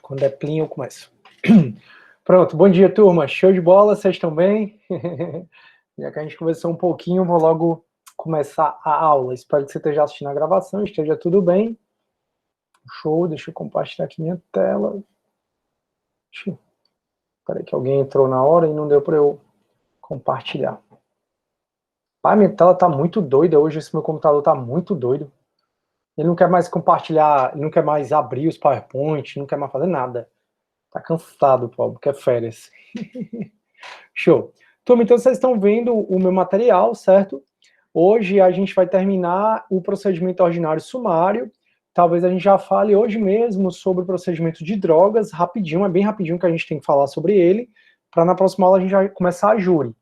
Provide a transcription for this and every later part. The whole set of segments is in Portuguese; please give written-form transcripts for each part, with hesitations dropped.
Quando é plin, eu começo. Pronto, bom dia, turma. Show de bola, vocês estão bem? Já que a gente conversou um pouquinho, vou logo começar a aula. Espero que você esteja assistindo a gravação, esteja tudo bem. Show, deixa eu compartilhar aqui minha tela. Espera que alguém entrou na hora e não deu para eu compartilhar. Ah, minha tela tá muito doida hoje, esse meu computador tá muito doido. Ele não quer mais compartilhar, ele não quer mais abrir os PowerPoint, não quer mais fazer nada. Tá cansado, pobre, quer férias. Show. Turma, então vocês estão vendo o meu material, certo? Hoje a gente vai terminar o procedimento ordinário sumário. Talvez a gente já fale hoje mesmo sobre o procedimento de drogas, rapidinho, é bem rapidinho que a gente tem que falar sobre ele, para na próxima aula a gente já começar a júri.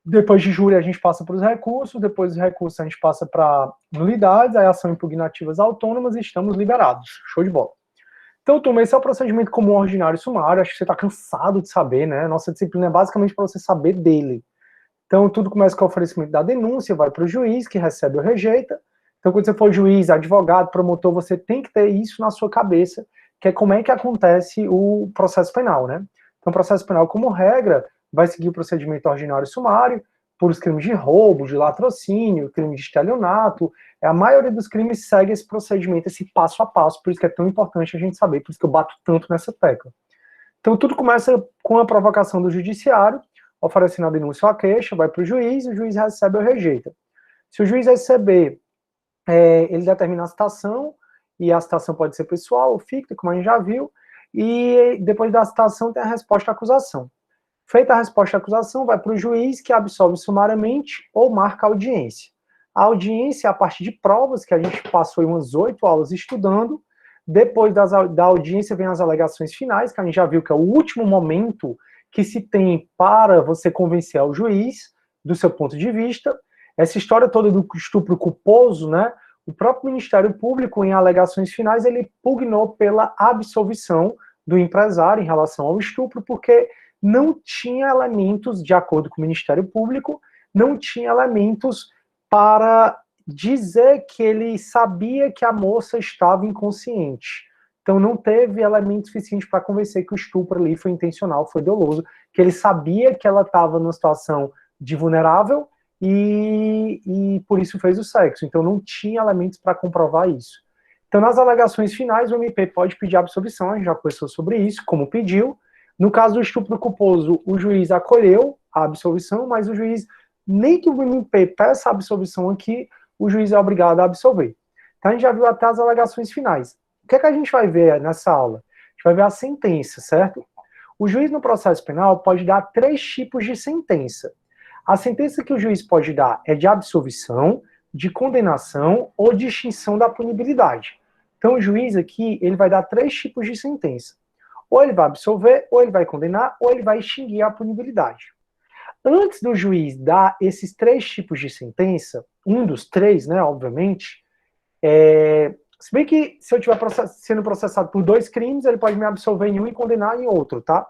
Depois de júri a gente passa para os recursos, depois dos recursos a gente passa para nulidades, aí ação impugnativas autônomas e estamos liberados. Show de bola. Então, turma, esse é o procedimento comum ordinário sumário. Acho que você está cansado de saber, né? Nossa disciplina é basicamente para você saber dele. Então, tudo começa com o oferecimento da denúncia, vai para o juiz, que recebe ou rejeita. Então, quando você for juiz, advogado, promotor, você tem que ter isso na sua cabeça, que é como é que acontece o processo penal, né? Então, o processo penal, como regra, vai seguir o procedimento ordinário sumário, por os crimes de roubo, de latrocínio, crime de estelionato. A maioria dos crimes segue esse procedimento, esse passo a passo, por isso que é tão importante a gente saber, por isso que eu bato tanto nessa tecla. Então tudo começa com a provocação do judiciário, oferecendo a denúncia ou a queixa, vai para o juiz recebe ou rejeita. Se o juiz receber, ele determina a citação, e a citação pode ser pessoal ou ficta, como a gente já viu, e depois da citação tem a resposta à acusação. Feita a resposta à acusação, vai para o juiz, que absolve sumariamente ou marca a audiência. A audiência é a partir de provas, que a gente passou umas 8 aulas estudando. Depois da audiência vem as alegações finais, que a gente já viu que é o último momento que se tem para você convencer o juiz do seu ponto de vista. Essa história toda do estupro culposo, né? O próprio Ministério Público, em alegações finais, ele pugnou pela absolvição do empresário em relação ao estupro, porque não tinha elementos, de acordo com o Ministério Público, não tinha elementos para dizer que ele sabia que a moça estava inconsciente. Então não teve elemento suficiente para convencer que o estupro ali foi intencional, foi doloso, que ele sabia que ela estava numa situação de vulnerável e por isso fez o sexo. Então não tinha elementos para comprovar isso. Então nas alegações finais o MP pode pedir absolvição, a gente já conversou sobre isso, como pediu. No caso do estupro culposo, o juiz acolheu a absolvição, mas o juiz, nem que o MP peça a absolvição aqui, o juiz é obrigado a absolver. Então a gente já viu até as alegações finais. O que é que a gente vai ver nessa aula? A gente vai ver a sentença, certo? O juiz no processo penal pode dar 3 tipos de sentença. A sentença que o juiz pode dar é de absolvição, de condenação ou de extinção da punibilidade. Então o juiz aqui, ele vai dar 3 tipos de sentença. Ou ele vai absolver, ou ele vai condenar, ou ele vai extinguir a punibilidade. Antes do juiz dar esses 3 tipos de sentença, um dos 3, né, obviamente, se bem que se eu estiver sendo processado por 2 crimes, ele pode me absolver em um e condenar em outro, tá?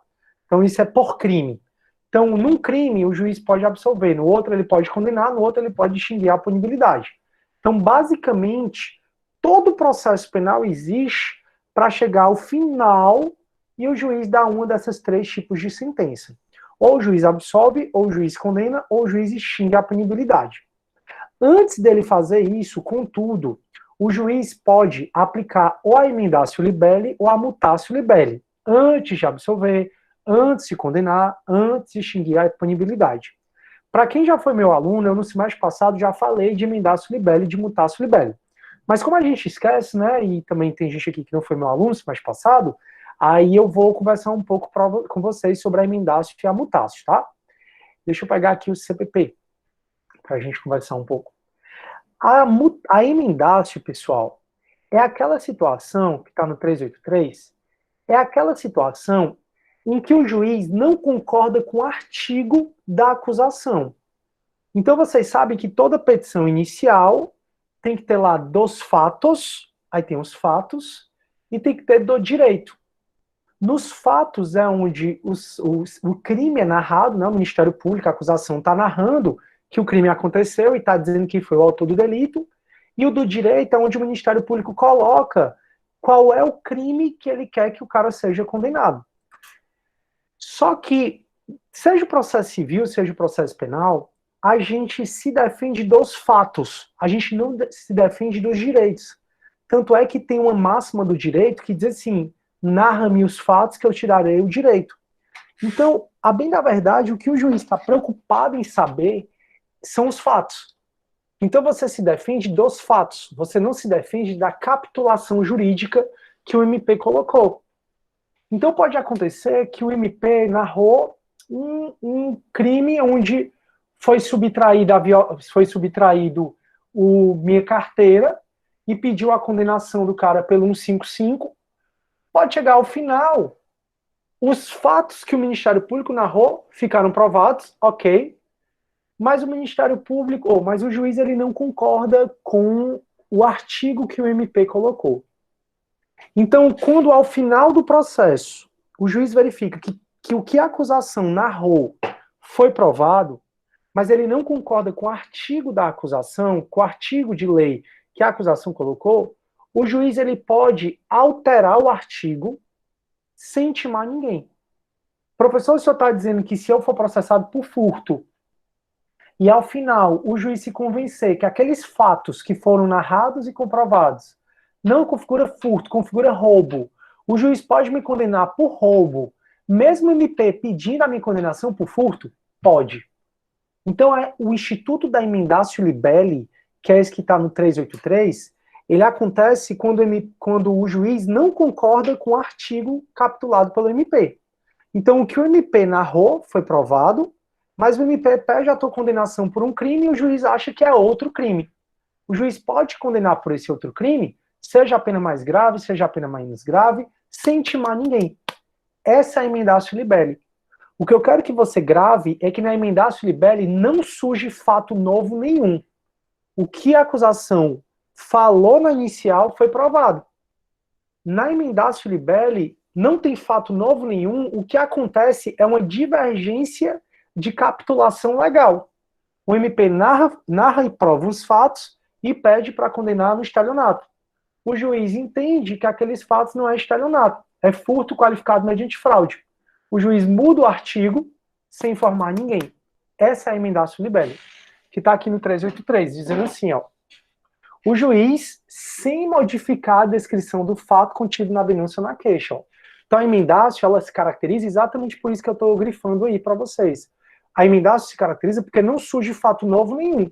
Então isso é por crime. Então, num crime, o juiz pode absolver, no outro ele pode condenar, no outro ele pode extinguir a punibilidade. Então, basicamente, todo processo penal existe para chegar ao final e o juiz dá uma dessas 3 tipos de sentença. Ou o juiz absolve, ou o juiz condena, ou o juiz extingue a punibilidade. Antes dele fazer isso, contudo, o juiz pode aplicar ou a emendatio libelli ou a mutatio libelli, antes de absolver, antes de condenar, antes de extinguir a punibilidade. Para quem já foi meu aluno, eu no semestre passado já falei de emendatio libelli e de mutatio libelli. Mas como a gente esquece, né, e também tem gente aqui que não foi meu aluno no semestre passado, aí eu vou conversar um pouco com vocês sobre a emendatio e a mutatio, tá? Deixa eu pegar aqui o CPP, para a gente conversar um pouco. A emendatio, pessoal, é aquela situação, que está no 383, é aquela situação em que o juiz não concorda com o artigo da acusação. Então vocês sabem que toda petição inicial tem que ter lá dos fatos, aí tem os fatos, e tem que ter do direito. Nos fatos é onde o crime é narrado, né? O Ministério Público, a acusação está narrando que o crime aconteceu e está dizendo que foi o autor do delito, e o do direito é onde o Ministério Público coloca qual é o crime que ele quer que o cara seja condenado. Só que, seja o processo civil, seja o processo penal, a gente se defende dos fatos, a gente não se defende dos direitos. Tanto é que tem uma máxima do direito que diz assim, narra-me os fatos que eu te darei o direito. Então, a bem da verdade, o que o juiz está preocupado em saber são os fatos. Então você se defende dos fatos, você não se defende da capitulação jurídica que o MP colocou. Então pode acontecer que o MP narrou um crime onde foi subtraído minha carteira e pediu a condenação do cara pelo 155. Pode chegar ao final, os fatos que o Ministério Público narrou ficaram provados, ok, mas o Ministério Público, mas o juiz ele não concorda com o artigo que o MP colocou. Então, quando ao final do processo, o juiz verifica que o que a acusação narrou foi provado, mas ele não concorda com o artigo da acusação, com o artigo de lei que a acusação colocou, o juiz ele pode alterar o artigo sem intimar ninguém. Professor, o senhor está dizendo que se eu for processado por furto, e ao final o juiz se convencer que aqueles fatos que foram narrados e comprovados não configura furto, configura roubo, o juiz pode me condenar por roubo, mesmo o MP pedindo a minha condenação por furto? Pode. Então o Instituto da Emendatio Libelli, que é esse que está no 383, ele acontece quando o juiz não concorda com o artigo capitulado pelo MP. Então o que o MP narrou foi provado, mas o MP pede a tua condenação por um crime e o juiz acha que é outro crime. O juiz pode condenar por esse outro crime, seja a pena mais grave, seja a pena menos grave, sem intimar ninguém. Essa é a Emendatio Libelli. O que eu quero que você grave é que na Emendatio Libelli não surge fato novo nenhum. O que a acusação falou na inicial foi provado. Na Emendatio Libelli não tem fato novo nenhum, o que acontece é uma divergência de capitulação legal. O MP narra e prova os fatos e pede para condenar no estelionato. O juiz entende que aqueles fatos não é estelionato, é furto qualificado mediante fraude. O juiz muda o artigo sem informar ninguém. Essa é a Emendatio Libelli, que está aqui no 383, dizendo assim, ó, o juiz, sem modificar a descrição do fato contido na denúncia ou na queixa. Ó. Então a Emendatio, ela se caracteriza exatamente por isso que eu estou grifando aí para vocês. A Emendatio se caracteriza porque não surge fato novo nenhum.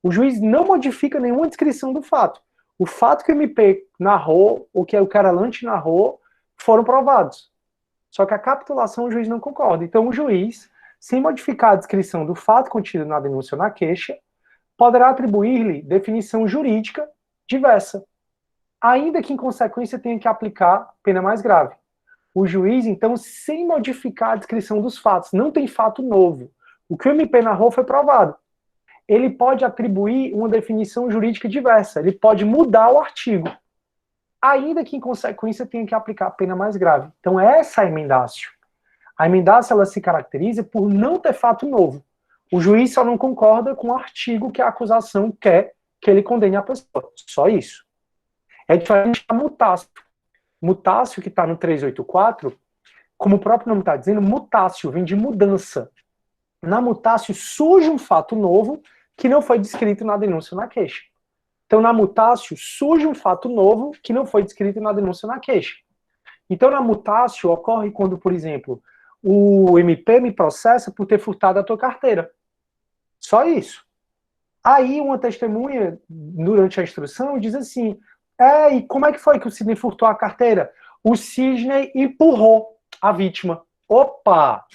O juiz não modifica nenhuma descrição do fato. O fato que o MP narrou, ou que o querelante narrou, foram provados. Só que a capitulação o juiz não concorda. Então o juiz, sem modificar a descrição do fato contido na denúncia ou na queixa, poderá atribuir-lhe definição jurídica diversa, ainda que em consequência tenha que aplicar pena mais grave. O juiz, então, sem modificar a descrição dos fatos, não tem fato novo. O que o MP narrou foi provado. Ele pode atribuir uma definição jurídica diversa, ele pode mudar o artigo, ainda que em consequência tenha que aplicar a pena mais grave. Então essa é a Emendatio. A Emendatio, ela se caracteriza por não ter fato novo. O juiz só não concorda com o artigo que a acusação quer que ele condene a pessoa. Só isso. É diferente da mutácio. Mutácio, que está no 384, como o próprio nome está dizendo, mutácio vem de mudança. Na mutácio surge um fato novo que não foi descrito na denúncia ou na queixa. Então, na mutácio surge um fato novo que não foi descrito na denúncia ou na queixa. Então, na mutácio ocorre quando, por exemplo, o MP me processa por ter furtado a tua carteira. Só isso. Aí uma testemunha, durante a instrução, diz assim, e como é que foi que o Sidney furtou a carteira? O Sidney empurrou a vítima. Opa!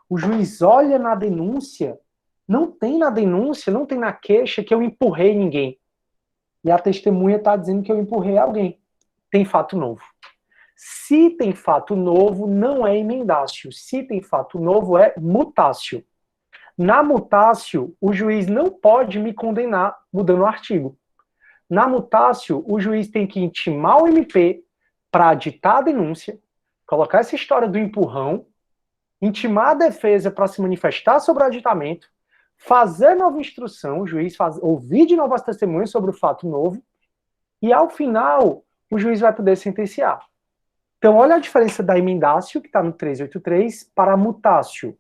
O juiz olha na denúncia, não tem na denúncia, não tem na queixa que eu empurrei ninguém. E a testemunha está dizendo que eu empurrei alguém. Tem fato novo. Se tem fato novo, não é emendácio. Se tem fato novo, é mutácio. Na mutácio, o juiz não pode me condenar mudando o artigo. Na mutácio, o juiz tem que intimar o MP para aditar a denúncia, colocar essa história do empurrão, intimar a defesa para se manifestar sobre o aditamento, fazer nova instrução, o juiz ouvir de novo as testemunhas sobre o fato novo, e ao final, o juiz vai poder sentenciar. Então, olha a diferença da emendácio, que está no 383, para a mutácio.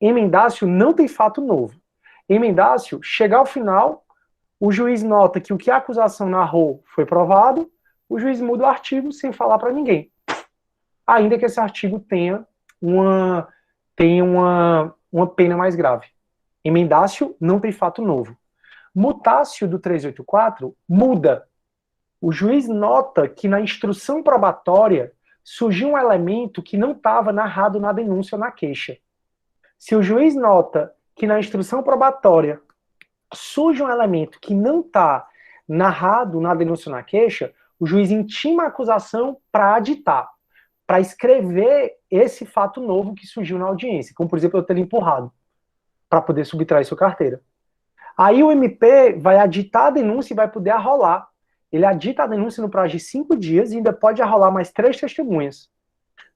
Emendácio não tem fato novo. Emendácio, chegar ao final, o juiz nota que o que a acusação narrou foi provado, o juiz muda o artigo sem falar para ninguém. Ainda que esse artigo tenha uma pena mais grave. Emendácio não tem fato novo. Mutácio do 384 muda. O juiz nota que na instrução probatória surgiu um elemento que não estava narrado na denúncia ou na queixa. Se o juiz nota que na instrução probatória surge um elemento que não está narrado na denúncia ou na queixa, o juiz intima a acusação para aditar, para escrever esse fato novo que surgiu na audiência, como por exemplo eu ter empurrado, para poder subtrair sua carteira. Aí o MP vai aditar a denúncia e vai poder arrolar. Ele adita a denúncia no prazo de 5 dias e ainda pode arrolar mais 3 testemunhas.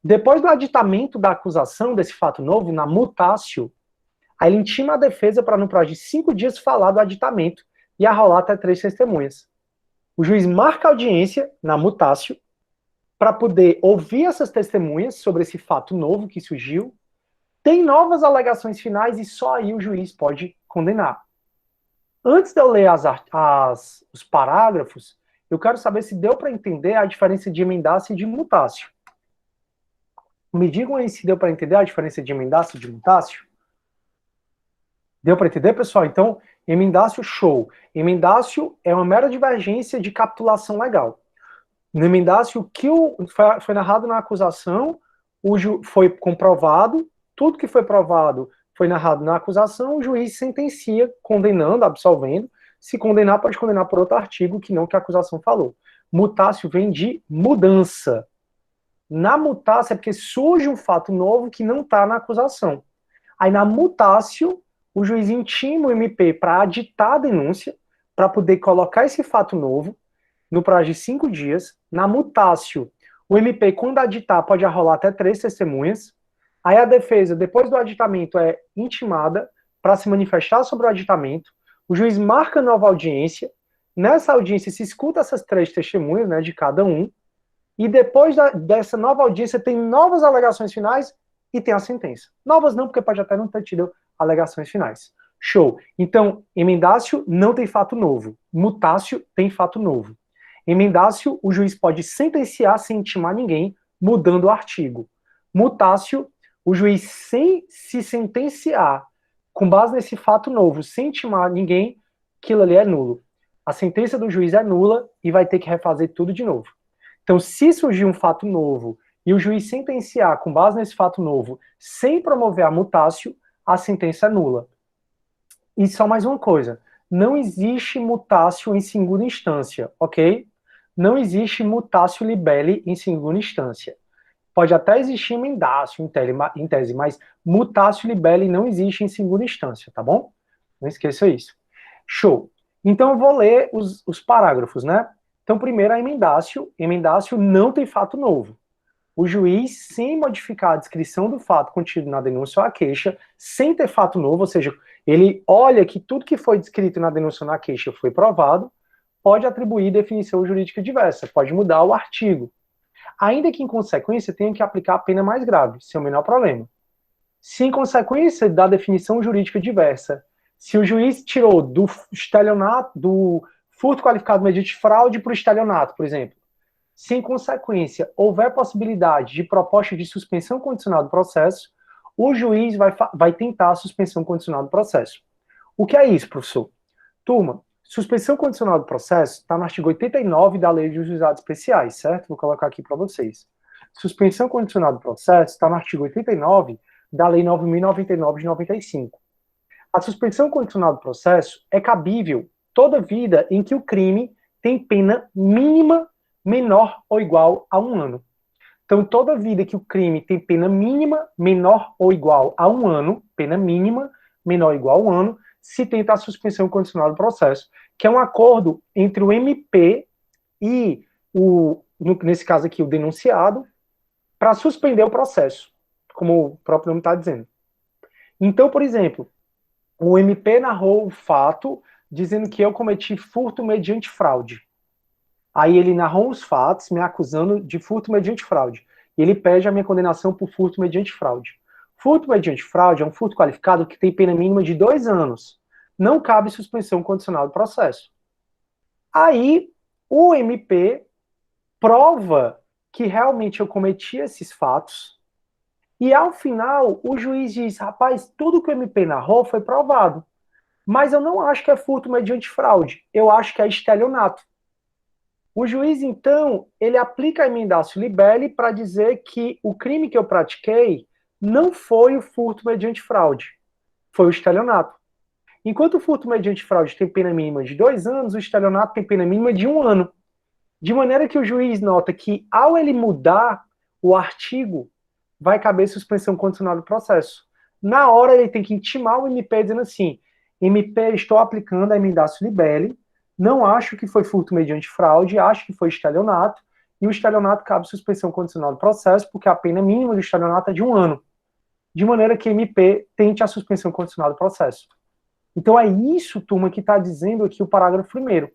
Depois do aditamento da acusação desse fato novo, na mutácio, aí ele intima a defesa para no prazo de 5 dias falar do aditamento e arrolar até 3 testemunhas. O juiz marca a audiência na mutácio para poder ouvir essas testemunhas sobre esse fato novo que surgiu, tem novas alegações finais e só aí o juiz pode condenar. Antes de eu ler os parágrafos, eu quero saber se deu para entender a diferença de emendácio e de mutácio. Me digam aí se deu para entender a diferença de emendácio e de mutácio. Deu para entender, pessoal? Então, emendácio, show. Emendácio é uma mera divergência de capitulação legal. No emendácio, o que foi narrado na acusação, foi comprovado, tudo que foi provado foi narrado na acusação, o juiz sentencia, condenando, absolvendo. Se condenar, pode condenar por outro artigo que não que a acusação falou. Mutácio vem de mudança. Na mutácio é porque surge um fato novo que não está na acusação. Aí na mutácio, o juiz intima o MP para aditar a denúncia, para poder colocar esse fato novo, no prazo de 5 dias. Na mutácio, o MP, quando aditar, pode arrolar até 3 testemunhas. Aí a defesa, depois do aditamento, é intimada para se manifestar sobre o aditamento. O juiz marca nova audiência. Nessa audiência se escuta essas 3 testemunhas, né, de cada um. E depois dessa nova audiência tem novas alegações finais e tem a sentença. Novas não, porque pode até não ter tido alegações finais. Show. Então, emendácio não tem fato novo. Mutácio tem fato novo. Emendácio, o juiz pode sentenciar sem intimar ninguém, mudando o artigo. Mutácio, o juiz sem se sentenciar, com base nesse fato novo, sem intimar ninguém, aquilo ali é nulo. A sentença do juiz é nula e vai ter que refazer tudo de novo. Então, se surgir um fato novo e o juiz sentenciar com base nesse fato novo, sem promover a mutácio, a sentença é nula. E só mais uma coisa, não existe mutácio em segunda instância, ok? Não existe mutácio libelli em segunda instância. Pode até existir emendácio em tese, mas mutácio libelli não existe em segunda instância, tá bom? Não esqueça isso. Show. Então eu vou ler os parágrafos, né? Então primeiro a emendácio. Emendácio não tem fato novo. O juiz, sem modificar a descrição do fato contido na denúncia ou a queixa, sem ter fato novo, ou seja, ele olha que tudo que foi descrito na denúncia ou na queixa foi provado, pode atribuir definição jurídica diversa, pode mudar o artigo. Ainda que em consequência tenha que aplicar a pena mais grave, sem o menor problema. Se em consequência da definição jurídica diversa, se o juiz tirou do estelionato, do furto qualificado mediante fraude para o estelionato, por exemplo, se em consequência houver possibilidade de proposta de suspensão condicional do processo, o juiz vai tentar a suspensão condicional do processo. O que é isso, professor? Turma, suspensão condicional do processo está no artigo 89 da Lei de Juizados Especiais, certo? Vou colocar aqui para vocês. Suspensão condicional do processo está no artigo 89 da Lei 9.099 de 95. A suspensão condicional do processo é cabível toda vida em que o crime tem pena mínima menor ou igual a 1 ano. Então, toda vida que o crime tem pena mínima menor ou igual a 1 ano, pena mínima menor ou igual a 1 ano, se tenta a suspensão condicional do processo, que é um acordo entre o MP e, nesse caso aqui, o denunciado, para suspender o processo, como o próprio nome está dizendo. Então, por exemplo, o MP narrou o fato dizendo que eu cometi furto mediante fraude. Aí ele narrou os fatos, me acusando de furto mediante fraude. E ele pede a minha condenação por furto mediante fraude. Furto mediante fraude é um furto qualificado que tem pena mínima de 2 anos. Não cabe suspensão condicional do processo. Aí o MP prova que realmente eu cometi esses fatos. E ao final, o juiz diz: rapaz, tudo que o MP narrou foi provado. Mas eu não acho que é furto mediante fraude. Eu acho que é estelionato. O juiz, então, ele aplica a emendatio libelli para dizer que o crime que eu pratiquei não foi o furto mediante fraude, foi o estelionato. Enquanto o furto mediante fraude tem pena mínima de 2 anos, o estelionato tem pena mínima de 1 ano. De maneira que o juiz nota que, ao ele mudar o artigo, vai caber suspensão condicional do processo. Na hora, ele tem que intimar o MP dizendo assim: MP, estou aplicando a emendatio libelli, não acho que foi furto mediante fraude, acho que foi estelionato, e o estelionato cabe suspensão condicional do processo, porque a pena mínima do estelionato é de 1 ano. De maneira que MP tente a suspensão condicional do processo. Então é isso, turma, que está dizendo aqui o parágrafo 1º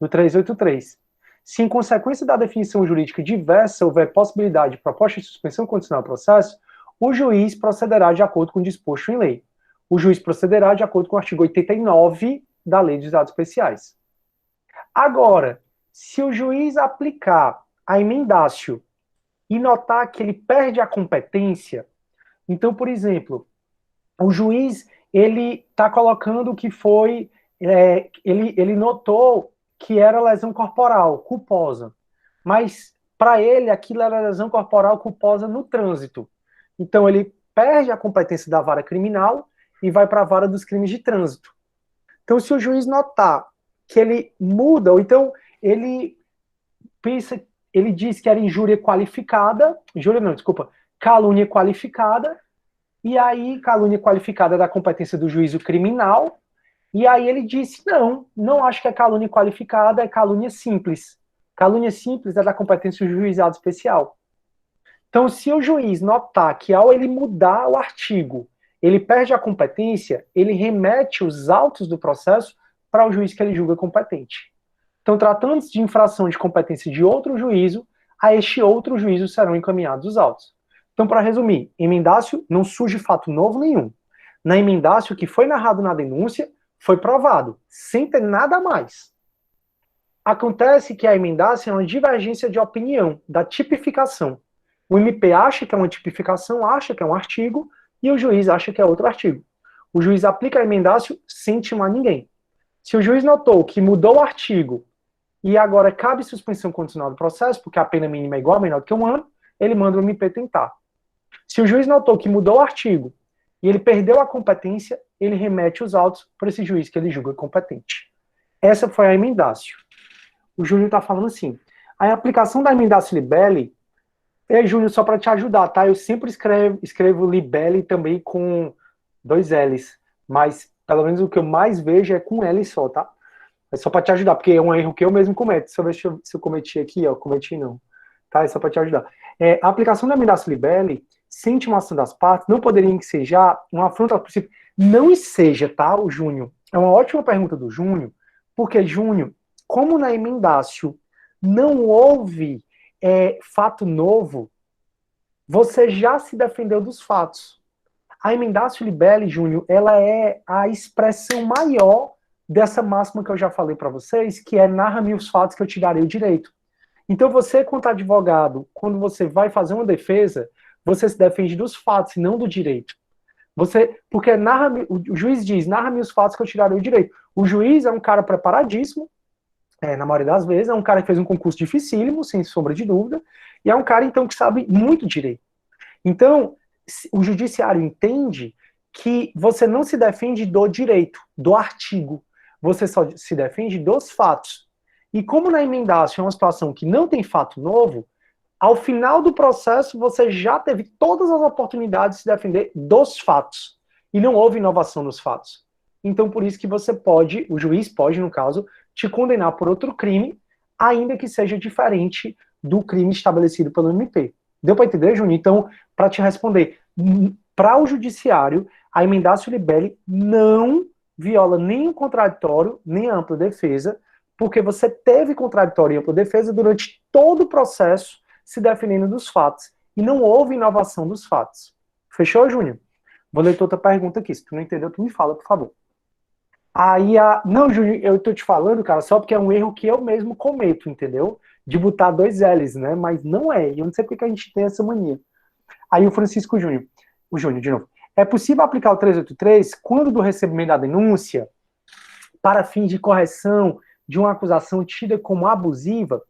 do 383. Se em consequência da definição jurídica diversa houver possibilidade de proposta de suspensão condicional do processo, o juiz procederá de acordo com o disposto em lei. O juiz procederá de acordo com o artigo 89 da Lei dos Atos Especiais. Agora, se o juiz aplicar a emendatio e notar que ele perde a competência, então, por exemplo, o juiz ele está colocando que foi, ele notou que era lesão corporal culposa, mas para ele aquilo era lesão corporal culposa no trânsito. Então ele perde a competência da vara criminal e vai para a vara dos crimes de trânsito. Então, se o juiz notar que ele muda, ou então ele pensa, ele diz que era injúria qualificada, injúria não, desculpa, calúnia qualificada, e aí calúnia qualificada é da competência do juízo criminal, e aí ele disse: não acho que é calúnia qualificada, é calúnia simples. Calúnia simples é da competência do juizado especial. Então, se o juiz notar que ao ele mudar o artigo, ele perde a competência, ele remete os autos do processo para o juiz que ele julga competente. Então, tratando-se de infração de competência de outro juízo, a este outro juízo serão encaminhados os autos. Então, para resumir, emendácio não surge fato novo nenhum. Na emendácio, o que foi narrado na denúncia foi provado, sem ter nada a mais. Acontece que a emendácio é uma divergência de opinião, da tipificação. O MP acha que é uma tipificação, acha que é um artigo, e o juiz acha que é outro artigo. O juiz aplica a emendácio sem intimar ninguém. Se o juiz notou que mudou o artigo e agora cabe suspensão condicional do processo, porque a pena mínima é igual ou menor do que 1 ano, ele manda o MP tentar. Se o juiz notou que mudou o artigo e ele perdeu a competência, ele remete os autos para esse juiz que ele julga competente. Essa foi a emendácio. O Júnior está falando assim: a aplicação da emendácio libelli, Júnior, só para te ajudar, tá? Eu sempre escrevo libelli também com 2 L's, mas pelo menos o que eu mais vejo é com L só, tá? É só para te ajudar, porque é um erro que eu mesmo cometo. Deixa eu ver se eu cometi aqui, ó. Cometi não. Tá? É só para te ajudar. A aplicação da emendácio libelli, sem intimação das partes, não poderia ensejar uma afronta ao princípio. Não enseja, tá, o Júnior? É uma ótima pergunta do Júnior, porque, Júnior, como na emendácio não houve fato novo, você já se defendeu dos fatos. A emendácio libelli, Júnior, ela é a expressão maior dessa máxima que eu já falei para vocês, que é narra-me os fatos que eu te darei o direito. Então você, quanto advogado, quando você vai fazer uma defesa, você se defende dos fatos e não do direito. Porque o juiz diz, narra-me os fatos que eu te darei o direito. O juiz é um cara preparadíssimo, na maioria das vezes, é um cara que fez um concurso dificílimo, sem sombra de dúvida, e é um cara, então, que sabe muito direito. Então, o judiciário entende que você não se defende do direito, do artigo, você só se defende dos fatos. E como na emendácio é uma situação que não tem fato novo, ao final do processo você já teve todas as oportunidades de se defender dos fatos. E não houve inovação nos fatos. Então, por isso que você pode, o juiz pode, no caso, te condenar por outro crime, ainda que seja diferente do crime estabelecido pelo MP. Deu para entender, Júnior? Então, para te responder, para o judiciário, a emendácio libelli não viola nem o contraditório, nem a ampla defesa, Porque você teve contraditório e ampla defesa durante todo o processo se defendendo dos fatos. E não houve inovação dos fatos. Fechou, Júnior? Vou ler outra pergunta aqui. Se tu não entendeu, tu me fala, por favor. Não, Júnior, eu tô te falando, cara, só porque é um erro que eu mesmo cometo, entendeu? De botar dois L's, né? Mas não é. E eu não sei porque que a gente tem essa mania. Aí o Francisco Júnior, o Júnior, de novo. É possível aplicar o 383 quando do recebimento da denúncia para fins de correção de uma acusação tida como abusiva?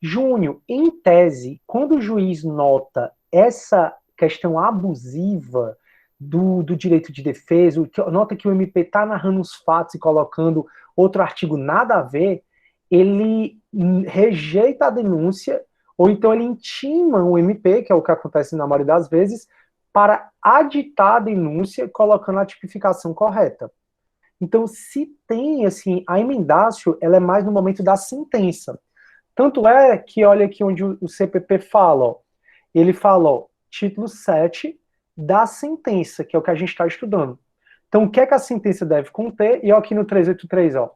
Júnior, em tese, quando o juiz nota essa questão abusiva do direito de defesa, nota que o MP está narrando os fatos e colocando outro artigo nada a ver, ele rejeita a denúncia, ou então ele intima o MP, que é o que acontece na maioria das vezes, para aditar a denúncia colocando a tipificação correta. Então, se tem, assim, a emendácio, ela é mais no momento da sentença. Tanto é que, olha aqui onde o CPP fala, ó, ele fala, ó, título 7 da sentença, que é o que a gente está estudando. Então, o que é que a sentença deve conter? E ó, aqui no 383, ó,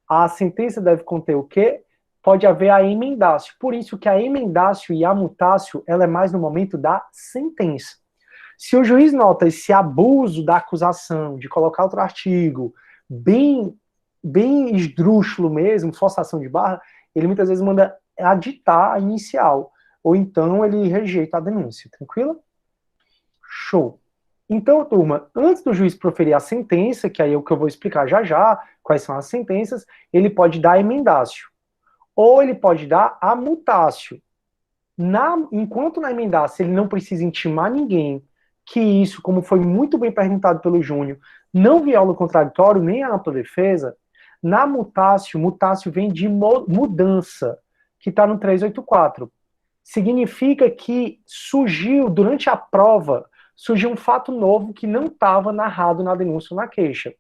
a sentença deve conter o quê? Pode haver a emendácio. Por isso que a emendácio e a mutácio, ela é mais no momento da sentença. Se o juiz nota esse abuso da acusação de colocar outro artigo, bem esdrúxulo mesmo, forçação de barra, ele muitas vezes manda aditar a inicial, ou então ele rejeita a denúncia, tranquilo? Show. Então, turma, antes do juiz proferir a sentença, que aí é o que eu vou explicar já já, quais são as sentenças, ele pode dar emendácio, ou ele pode dar a mutácio. Enquanto na emendácio ele não precisa intimar ninguém, que isso, como foi muito bem perguntado pelo Júnior, não viola o contraditório nem a ampla defesa, na mutácio vem de mudança, que está no 384. Significa que surgiu, durante a prova, surgiu um fato novo que não estava narrado na denúncia ou na queixa.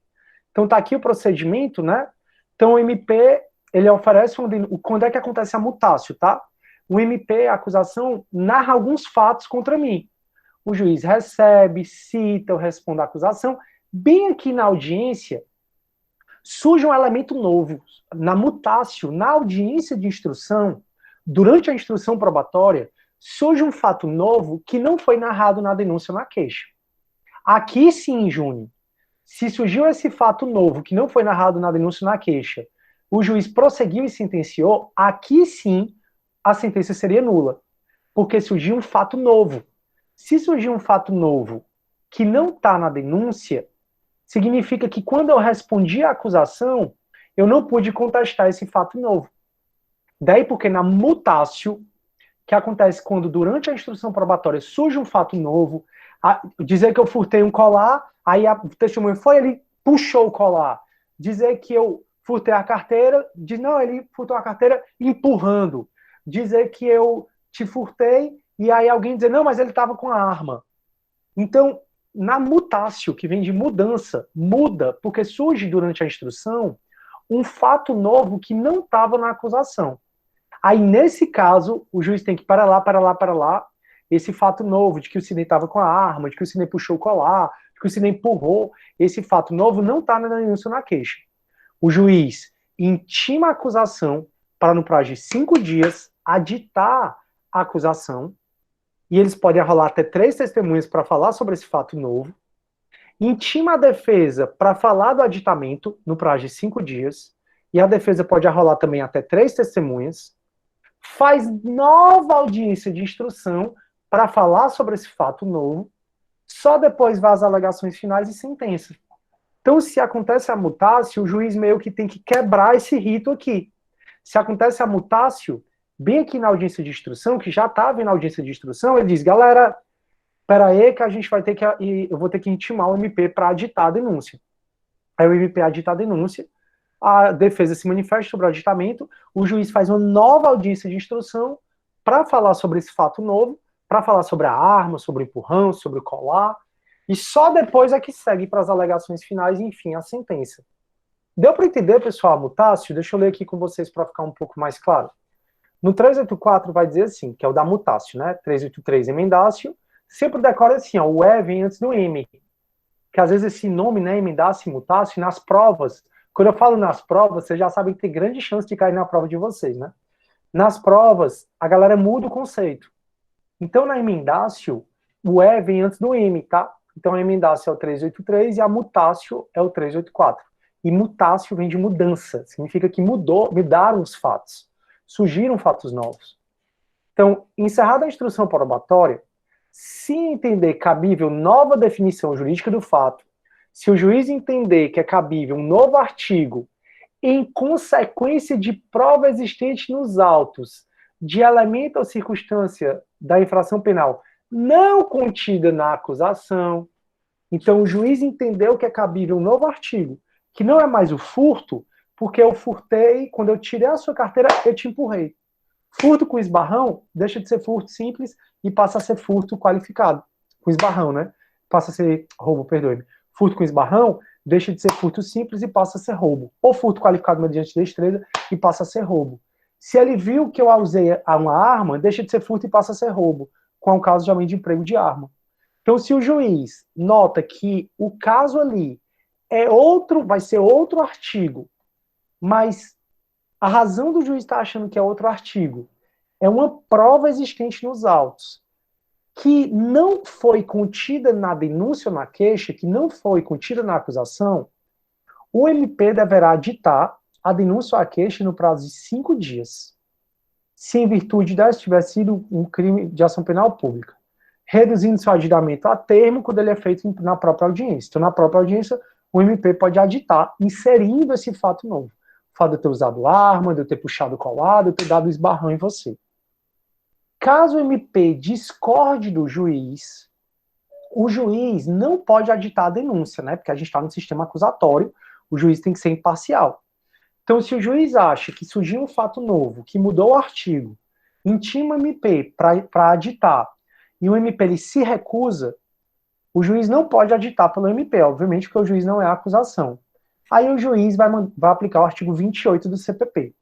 Então está aqui o procedimento, né? Então o MP, ele oferece quando é que acontece a mutácio, tá? O MP, a acusação, narra alguns fatos contra mim. O juiz recebe, cita, eu respondo à acusação. Bem aqui na audiência, surge um elemento novo. Na mutácio, na audiência de instrução, durante a instrução probatória, surge um fato novo que não foi narrado na denúncia ou na queixa. Aqui sim, Júnior, se surgiu esse fato novo que não foi narrado na denúncia ou na queixa, o juiz prosseguiu e sentenciou, aqui sim a sentença seria nula, porque surgiu um fato novo. Se surgir um fato novo que não está na denúncia, significa que quando eu respondi à acusação, eu não pude contestar esse fato novo. Daí porque na mutácio, que acontece quando durante a instrução probatória surge um fato novo, dizer que eu furtei um colar, aí a testemunha foi, ele puxou o colar. Dizer que eu furtei a carteira, não, ele furtou a carteira empurrando. Dizer que eu te furtei, e aí alguém dizer, não, mas ele estava com a arma. Então, na mutácio, que vem de mudança, muda, porque surge durante a instrução um fato novo que não estava na acusação. Aí, nesse caso, o juiz tem que para lá, esse fato novo de que o Sidney estava com a arma, de que o Sidney puxou o colar, de que o Sidney empurrou, esse fato novo não está na denúncia ou na queixa. O juiz intima a acusação para, no prazo de 5 dias, aditar a acusação, e eles podem arrolar até 3 testemunhas para falar sobre esse fato novo, intima a defesa para falar do aditamento, no prazo de 5 dias, e a defesa pode arrolar também até 3 testemunhas, faz nova audiência de instrução para falar sobre esse fato novo, só depois vai as alegações finais e sentença. Então, se acontece a mutácio, o juiz meio que tem que quebrar esse rito aqui. Se acontece a mutácio, bem aqui na audiência de instrução, que já estava na audiência de instrução, ele diz, galera, espera aí que a gente vai ter que, eu vou ter que intimar o MP para aditar a denúncia. Aí o MP adita a denúncia, a defesa se manifesta sobre o aditamento, o juiz faz uma nova audiência de instrução para falar sobre esse fato novo, para falar sobre a arma, sobre o empurrão, sobre o colar, e só depois é que segue para as alegações finais e, enfim, a sentença. Deu para entender, pessoal, a mutácio? Deixa eu ler aqui com vocês para ficar um pouco mais claro. No 384 vai dizer assim, que é o da mutácio, né? 383 emendácio, sempre decora assim, ó, o E vem antes do M, que às vezes esse nome, né, emendácio e mutácio, nas provas, Quando eu falo nas provas, vocês já sabem que tem grande chance de cair na prova de vocês, né? Nas provas, a galera muda o conceito. Então, na emendácio, o E vem antes do M, tá? Então, a emendácio é o 383 e a mutácio é o 384. E mutácio vem de mudança, significa que mudaram os fatos, surgiram fatos novos. Então, encerrada a instrução probatória, se entender cabível nova definição jurídica do fato, se o juiz entender que é cabível um novo artigo em consequência de prova existente nos autos, de elemento ou circunstância da infração penal não contida na acusação, então o juiz entendeu que é cabível um novo artigo, que não é mais o furto, porque eu furtei, quando eu tirei a sua carteira, eu te empurrei. Furto com esbarrão deixa de ser furto simples e passa a ser furto qualificado. Com esbarrão, né? Passa a ser roubo, perdoe-me. Furto com esbarrão deixa de ser furto simples e passa a ser roubo. Ou furto qualificado mediante destreza e passa a ser roubo. Se ele viu que eu usei uma arma, deixa de ser furto e passa a ser roubo, com o caso de aumento de emprego de arma. Então, se o juiz nota que o caso ali é outro, vai ser outro artigo, mas a razão do juiz estar achando que é outro artigo é uma prova existente nos autos que não foi contida na denúncia ou na queixa, que não foi contida na acusação, o MP deverá ditar a denúncia ou a queixa no prazo de 5 dias, se em virtude dessa tiver sido um crime de ação penal pública, reduzindo seu aditamento a termo quando ele é feito na própria audiência. Então, na própria audiência, o MP pode aditar, inserindo esse fato novo. O fato de eu ter usado arma, de eu ter puxado o colar, de eu ter dado esbarrão em você. Caso o MP discorde do juiz, o juiz não pode aditar a denúncia, né? Porque a gente está no sistema acusatório, o juiz tem que ser imparcial. Então, se o juiz acha que surgiu um fato novo, que mudou o artigo, intima o MP para aditar, e o MP ele se recusa, o juiz não pode aditar pelo MP, obviamente, porque o juiz não é a acusação. Aí o juiz vai aplicar o artigo 28 do CPP.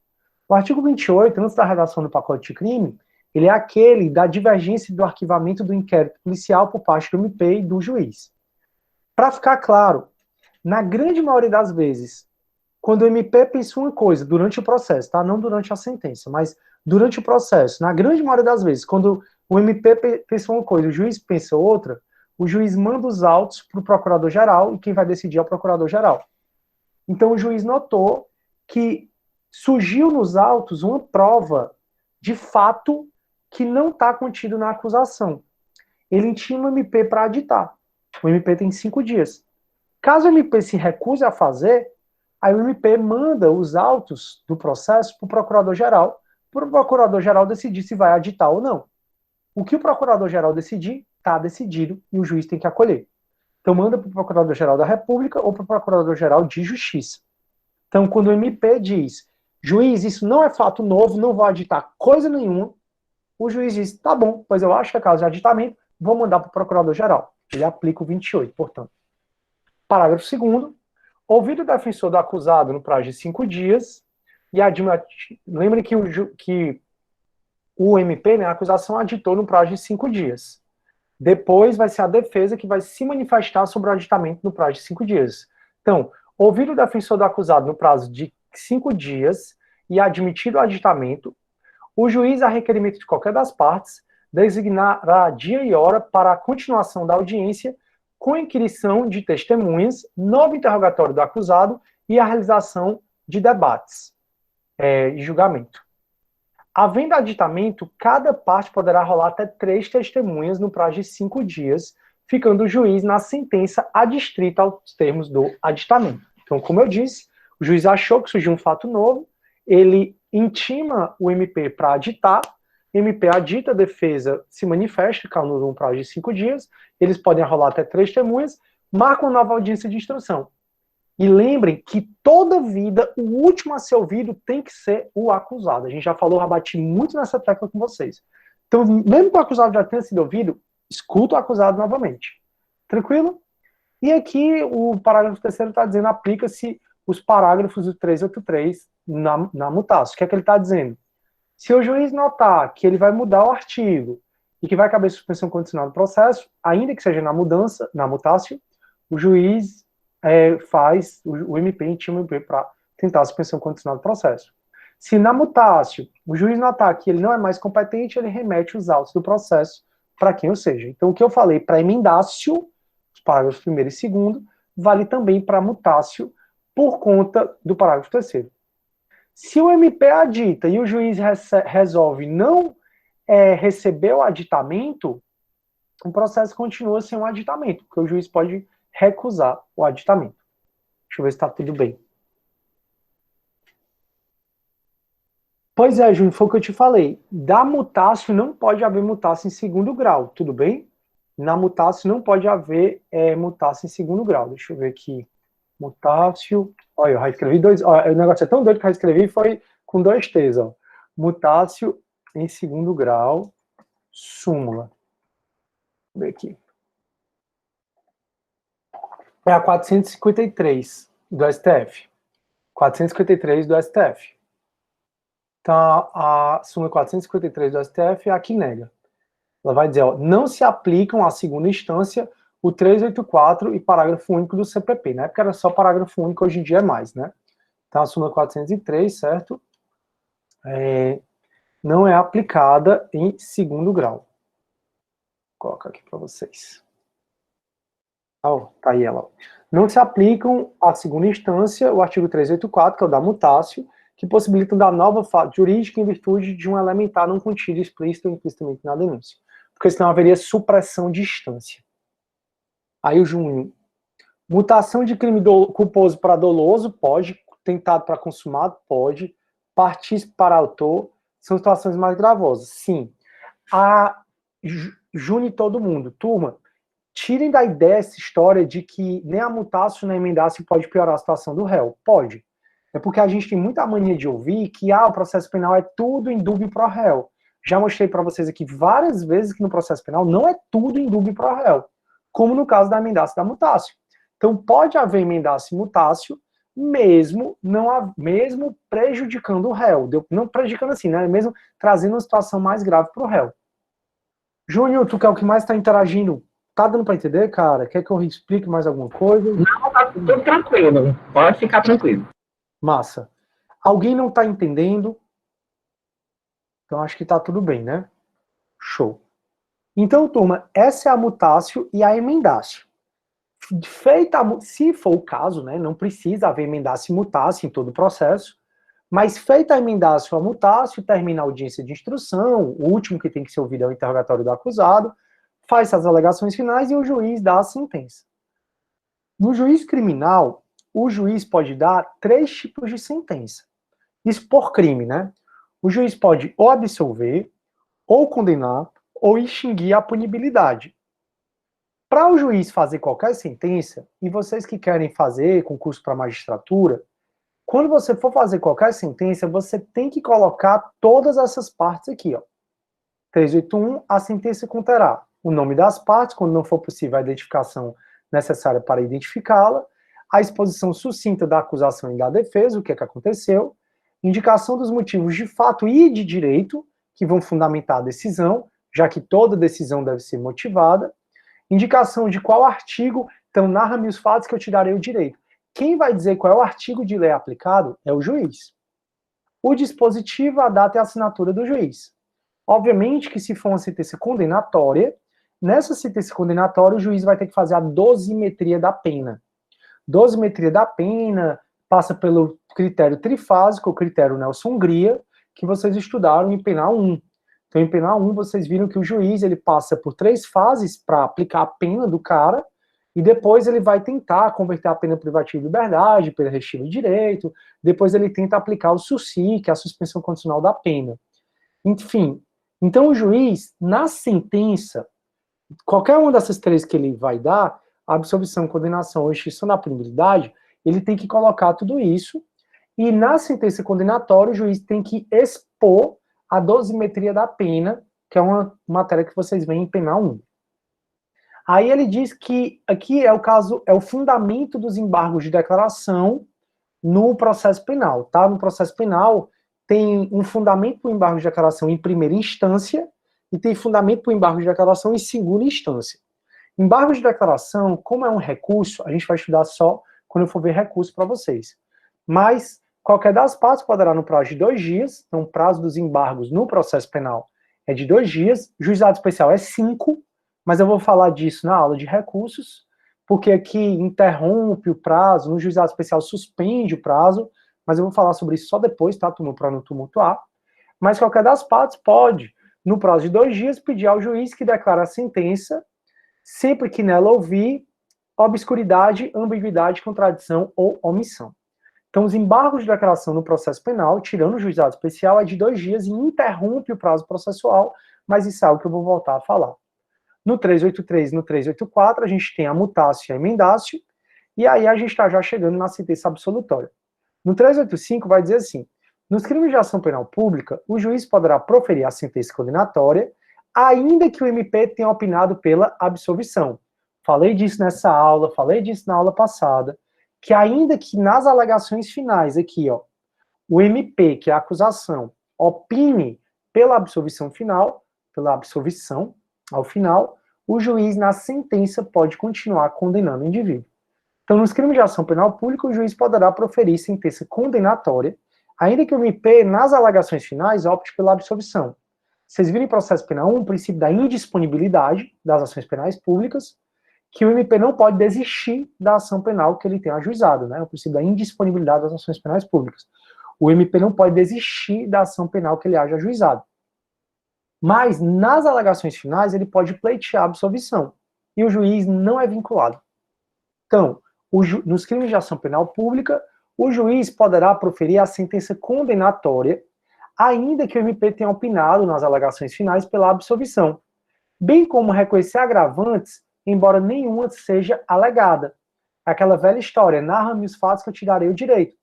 O artigo 28, antes da redação do pacote de crime, ele é aquele da divergência do arquivamento do inquérito policial por parte do MP e do juiz. Para ficar claro, na grande maioria das vezes, quando o MP pensa uma coisa durante o processo, tá? Não durante a sentença, mas durante o processo, na grande maioria das vezes, quando o MP pensa uma coisa, o juiz pensa outra, o juiz manda os autos para o procurador-geral e quem vai decidir é o procurador-geral. Então o juiz notou que surgiu nos autos uma prova de fato que não está contido na acusação. Ele intima o MP para aditar. O MP tem 5 dias. Caso o MP se recuse a fazer, aí o MP manda os autos do processo para o procurador-geral, para o procurador-geral decidir se vai aditar ou não. O que o procurador-geral decidir, está decidido e o juiz tem que acolher. Então manda para o Procurador-Geral da República ou para o Procurador-Geral de Justiça. Então, quando o MP diz, juiz, isso não é fato novo, não vou aditar coisa nenhuma, o juiz diz, tá bom, pois eu acho que é caso de aditamento, vou mandar para o Procurador-Geral. Ele aplica o 28, portanto. Parágrafo 2º. Ouvido o defensor do acusado no prazo de 5 dias, e lembre que o MP, né, a acusação aditou no prazo de 5 dias. Depois vai ser a defesa que vai se manifestar sobre o aditamento no prazo de 5 dias. Então, ouvido o defensor do acusado no prazo de 5 dias e admitido o aditamento, o juiz, a requerimento de qualquer das partes, designará dia e hora para a continuação da audiência com inquirição de testemunhas, novo interrogatório do acusado e a realização de debates e julgamento. Havendo aditamento, cada parte poderá rolar até 3 testemunhas no prazo de 5 dias, ficando o juiz na sentença adstrita aos termos do aditamento. Então, como eu disse, o juiz achou que surgiu um fato novo, ele intima o MP para aditar, o MP adita, a defesa se manifesta, no prazo de 5 dias, eles podem rolar até 3 testemunhas, marcam nova audiência de instrução. E lembrem que toda vida, o último a ser ouvido tem que ser o acusado. A gente já falou, já bati muito nessa tecla com vocês. Então, mesmo que o acusado já tenha sido ouvido, escuta o acusado novamente. Tranquilo? E aqui o parágrafo 3º está dizendo, aplica-se os parágrafos do 383 na mutácio. O que é que ele está dizendo? Se o juiz notar que ele vai mudar o artigo e que vai caber suspensão condicional do processo, ainda que seja na mutácio, o juiz faz o MP, intima o MP para tentar a suspensão condicional do processo. Se na mutácio o juiz notar que ele não é mais competente, ele remete os autos do processo para quem ou seja. Então, o que eu falei para emendácio, os parágrafos 1º e 2º, vale também para mutácio por conta do parágrafo 3º. Se o MP adita e o juiz resolve não receber o aditamento, o processo continua sem um aditamento, porque o juiz pode recusar o aditamento. Deixa eu ver se está tudo bem. Pois é, Júnior, foi o que eu te falei. Da mutácio não pode haver mutácio em 2º grau, tudo bem? Na mutácio não pode haver mutácio em 2º grau. Deixa eu ver aqui. Mutácio. Olha, eu já escrevi dois. Olha, o negócio é tão doido que eu já escrevi foi com 2 T's, ó. Mutácio em 2º grau, súmula. Vou ver aqui. É a 453 do STF. 453 do STF. Então, a súmula 453 do STF é a que nega. Ela vai dizer, ó, não se aplicam à 2ª instância o 384 e parágrafo único do CPP. Na época era só parágrafo único, hoje em dia é mais, né? Então, a súmula 403, certo? Não é aplicada em 2º grau. Vou colocar aqui para vocês. Ó, tá aí ela. Não se aplicam à 2ª instância o artigo 384, que é o da mutácio, que possibilitam da nova fase jurídica em virtude de um elementar não contido explícito ou implicitamente na denúncia. Porque senão haveria supressão de instância. Aí o Júnior. Mutação de crime culposo para doloso, pode. Tentado para consumado, pode. Partícipe para autor, são situações mais gravosas. Sim. Júnior e todo mundo. Turma, tirem da ideia essa história de que nem a mutácio nem a emendácio pode piorar a situação do réu. Pode. É porque a gente tem muita mania de ouvir que o processo penal é tudo em dúbio pro réu. Já mostrei para vocês aqui várias vezes que no processo penal não é tudo em dúbio pro réu, como no caso da emendácio e da mutácio. Então pode haver emendácio e mutácio, mesmo prejudicando o réu. Não prejudicando assim, né? Mesmo trazendo uma situação mais grave pro réu. Júnior, tu que é o que mais está interagindo, tá dando para entender, cara? Quer que eu explique mais alguma coisa? Não, tá tudo tranquilo. Pode ficar tranquilo. Massa. Alguém não está entendendo? Então acho que está tudo bem, né? Show. Então, turma, essa é a mutácio e a emendácio. Feita, se for o caso, né, não precisa haver emendácio e mutácio em todo o processo, mas feita a emendácio ou a mutácio, termina a audiência de instrução, o último que tem que ser ouvido é o interrogatório do acusado, faz as alegações finais e o juiz dá a sentença. No juiz criminal, o juiz pode dar 3 tipos de sentença. Isso por crime, né? O juiz pode ou absolver, ou condenar, ou extinguir a punibilidade. Para o juiz fazer qualquer sentença, e vocês que querem fazer concurso para magistratura, quando você for fazer qualquer sentença, você tem que colocar todas essas partes aqui, ó. 381, a sentença conterá o nome das partes, quando não for possível a identificação necessária para identificá-la, a exposição sucinta da acusação e da defesa, o que é que aconteceu, indicação dos motivos de fato e de direito, que vão fundamentar a decisão, já que toda decisão deve ser motivada, indicação de qual artigo, então narra-me os fatos que eu te darei o direito. Quem vai dizer qual é o artigo de lei aplicado é o juiz. O dispositivo, a data e a assinatura do juiz. Obviamente que se for uma sentença condenatória, nessa sentença condenatória o juiz vai ter que fazer a dosimetria da pena. Dosimetria da pena passa pelo critério trifásico, o critério Nelson-Hungria, que vocês estudaram em Penal 1. Então, em Penal 1, vocês viram que o juiz ele passa por 3 fases para aplicar a pena do cara, e depois ele vai tentar converter a pena privativa de liberdade, pena restritiva de direito, depois ele tenta aplicar o SUSI, que é a suspensão condicional da pena. Enfim, então o juiz, na sentença, qualquer uma dessas 3 que ele vai dar, absolvição, condenação ou extinção da punibilidade, ele tem que colocar tudo isso, e na sentença condenatória o juiz tem que expor a dosimetria da pena, que é uma matéria que vocês veem em Penal 1. Aí ele diz que aqui é o caso, é o fundamento dos embargos de declaração no processo penal, tá? No processo penal tem um fundamento para o embargo de declaração em primeira instância e tem fundamento para o embargo de declaração em segunda instância. Embargo de declaração, como é um recurso, a gente vai estudar só quando eu for ver recurso para vocês. Mas qualquer das partes poderá, no prazo de 2 dias, então o prazo dos embargos no processo penal é de 2 dias, juizado especial é 5, mas eu vou falar disso na aula de recursos, porque aqui interrompe o prazo, no juizado especial suspende o prazo, mas eu vou falar sobre isso só depois, tá, turma, para não tumultuar. Mas qualquer das partes pode, no prazo de 2 dias, pedir ao juiz que declare a sentença, sempre que nela houver obscuridade, ambiguidade, contradição ou omissão. Então, os embargos de declaração no processo penal, tirando o juizado especial, é de 2 dias e interrompe o prazo processual, mas isso é algo que eu vou voltar a falar. No 383 e no 384, a gente tem a mutácio e a emendácio, e aí a gente está já chegando na sentença absolutória. No 385 vai dizer assim: nos crimes de ação penal pública, o juiz poderá proferir a sentença condenatória, ainda que o MP tenha opinado pela absolvição. Falei disso nessa aula, falei disso na aula passada, que ainda que nas alegações finais aqui, ó, o MP, que é a acusação, opine pela absolvição final, pela absolvição ao final, o juiz na sentença pode continuar condenando o indivíduo. Então, nos crimes de ação penal pública, o juiz poderá proferir sentença condenatória, ainda que o MP, nas alegações finais, opte pela absolvição. Vocês viram em processo penal o princípio da indisponibilidade das ações penais públicas, que o MP não pode desistir da ação penal que ele tem ajuizado, né? O princípio da indisponibilidade das ações penais públicas. O MP não pode desistir da ação penal que ele haja ajuizado. Mas, nas alegações finais, ele pode pleitear a absolvição. E o juiz não é vinculado. Então, nos crimes de ação penal pública, o juiz poderá proferir a sentença condenatória, ainda que o MP tenha opinado nas alegações finais pela absolvição, bem como reconhecer agravantes, embora nenhuma seja alegada. Aquela velha história, narra-me os fatos que eu te darei o direito.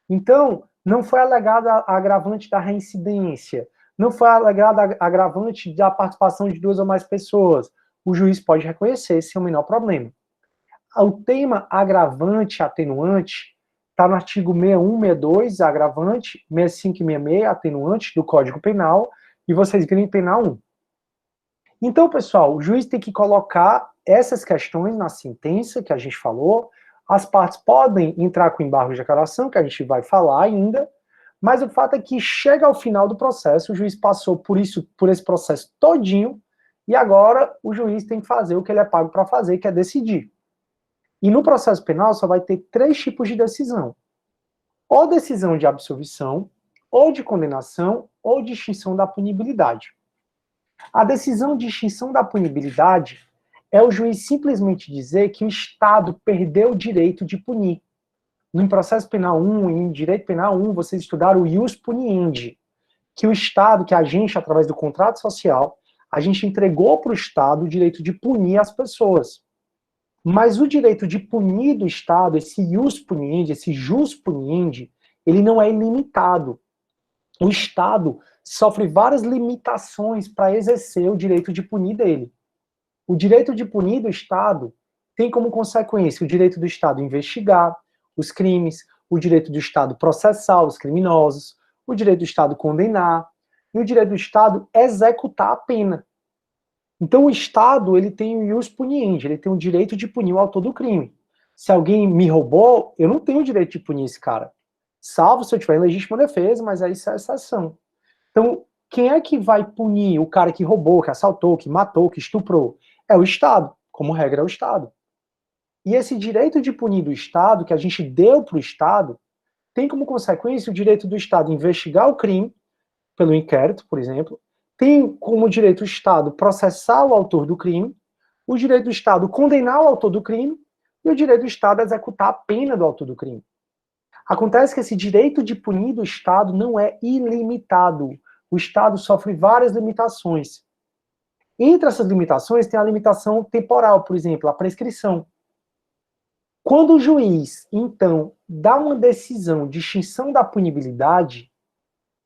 Então, não foi alegada a agravante da reincidência, não foi alegada a agravante da participação de 2 ou mais pessoas. O juiz pode reconhecer sem o menor problema. O tema agravante, atenuante, está no artigo 61, 62, agravante, 65 e 66, atenuante do Código Penal, e vocês viram em Penal 1. Então, pessoal, o juiz tem que colocar essas questões na sentença que a gente falou. As partes podem entrar com embargo de declaração, que a gente vai falar ainda, mas o fato é que chega ao final do processo, o juiz passou por esse processo todinho, e agora o juiz tem que fazer o que ele é pago para fazer, que é decidir. E no processo penal só vai ter 3 tipos de decisão: ou decisão de absolvição, ou de condenação, ou de extinção da punibilidade. A decisão de extinção da punibilidade é o juiz simplesmente dizer que o Estado perdeu o direito de punir. No processo penal 1 e em direito penal 1, vocês estudaram o ius puniendi, que o Estado, que a gente, através do contrato social, a gente entregou para o Estado o direito de punir as pessoas. Mas o direito de punir do Estado, esse ius puniendi, esse jus puniendi, ele não é ilimitado. O Estado sofre várias limitações para exercer o direito de punir dele. O direito de punir do Estado tem como consequência o direito do Estado investigar os crimes, o direito do Estado processar os criminosos, o direito do Estado condenar, e o direito do Estado executar a pena. Então o Estado, ele tem o ius puniendi, ele tem o direito de punir o autor do crime. Se alguém me roubou, eu não tenho o direito de punir esse cara. Salvo se eu tiver em legítima defesa, mas aí isso é exceção. Então, quem é que vai punir o cara que roubou, que assaltou, que matou, que estuprou? É o Estado, como regra é o Estado. E esse direito de punir do Estado, que a gente deu para o Estado, tem como consequência o direito do Estado investigar o crime, pelo inquérito, por exemplo, tem como direito o Estado processar o autor do crime, o direito do Estado condenar o autor do crime, e o direito do Estado executar a pena do autor do crime. Acontece que esse direito de punir do Estado não é ilimitado. O Estado sofre várias limitações. Entre essas limitações tem a limitação temporal, por exemplo, a prescrição. Quando o juiz, então, dá uma decisão de extinção da punibilidade,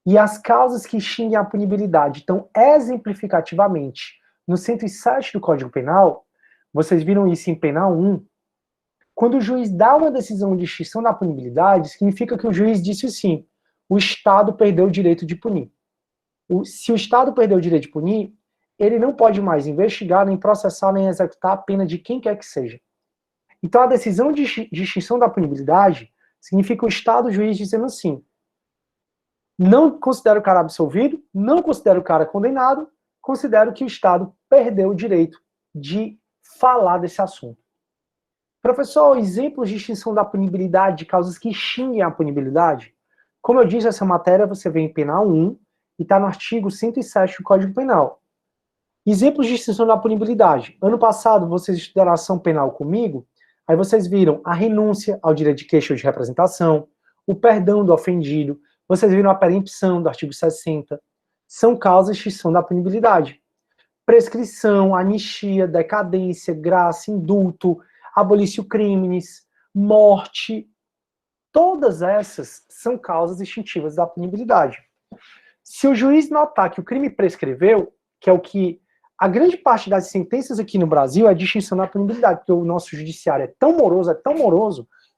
e as causas que extinguem a punibilidade estão exemplificativamente no 107 do Código Penal, vocês viram isso em Penal 1, quando o juiz dá uma decisão de extinção da punibilidade, significa que o juiz disse assim: o Estado perdeu o direito de punir. Se o Estado perdeu o direito de punir, ele não pode mais investigar, nem processar, nem executar a pena de quem quer que seja. Então, a decisão de extinção da punibilidade significa o Estado, o juiz, dizendo assim: não considero o cara absolvido, não considero o cara condenado, considero que o Estado perdeu o direito de falar desse assunto. Professor, exemplos de extinção da punibilidade de causas que extinguem a punibilidade? Como eu disse, essa matéria você vê em Penal 1 e está no artigo 107 do Código Penal. Exemplos de extinção da punibilidade. Ano passado, vocês estudaram ação penal comigo, aí vocês viram a renúncia ao direito de queixa ou de representação, o perdão do ofendido, vocês viram a perempção do artigo 60. São causas de extinção da punibilidade. Prescrição, anistia, decadência, graça, indulto, abolício crimes, morte, todas essas são causas extintivas da punibilidade. Se o juiz notar que o crime prescreveu, que é o que a grande parte das sentenças aqui no Brasil é de extinção da punibilidade, porque o nosso judiciário é tão moroso,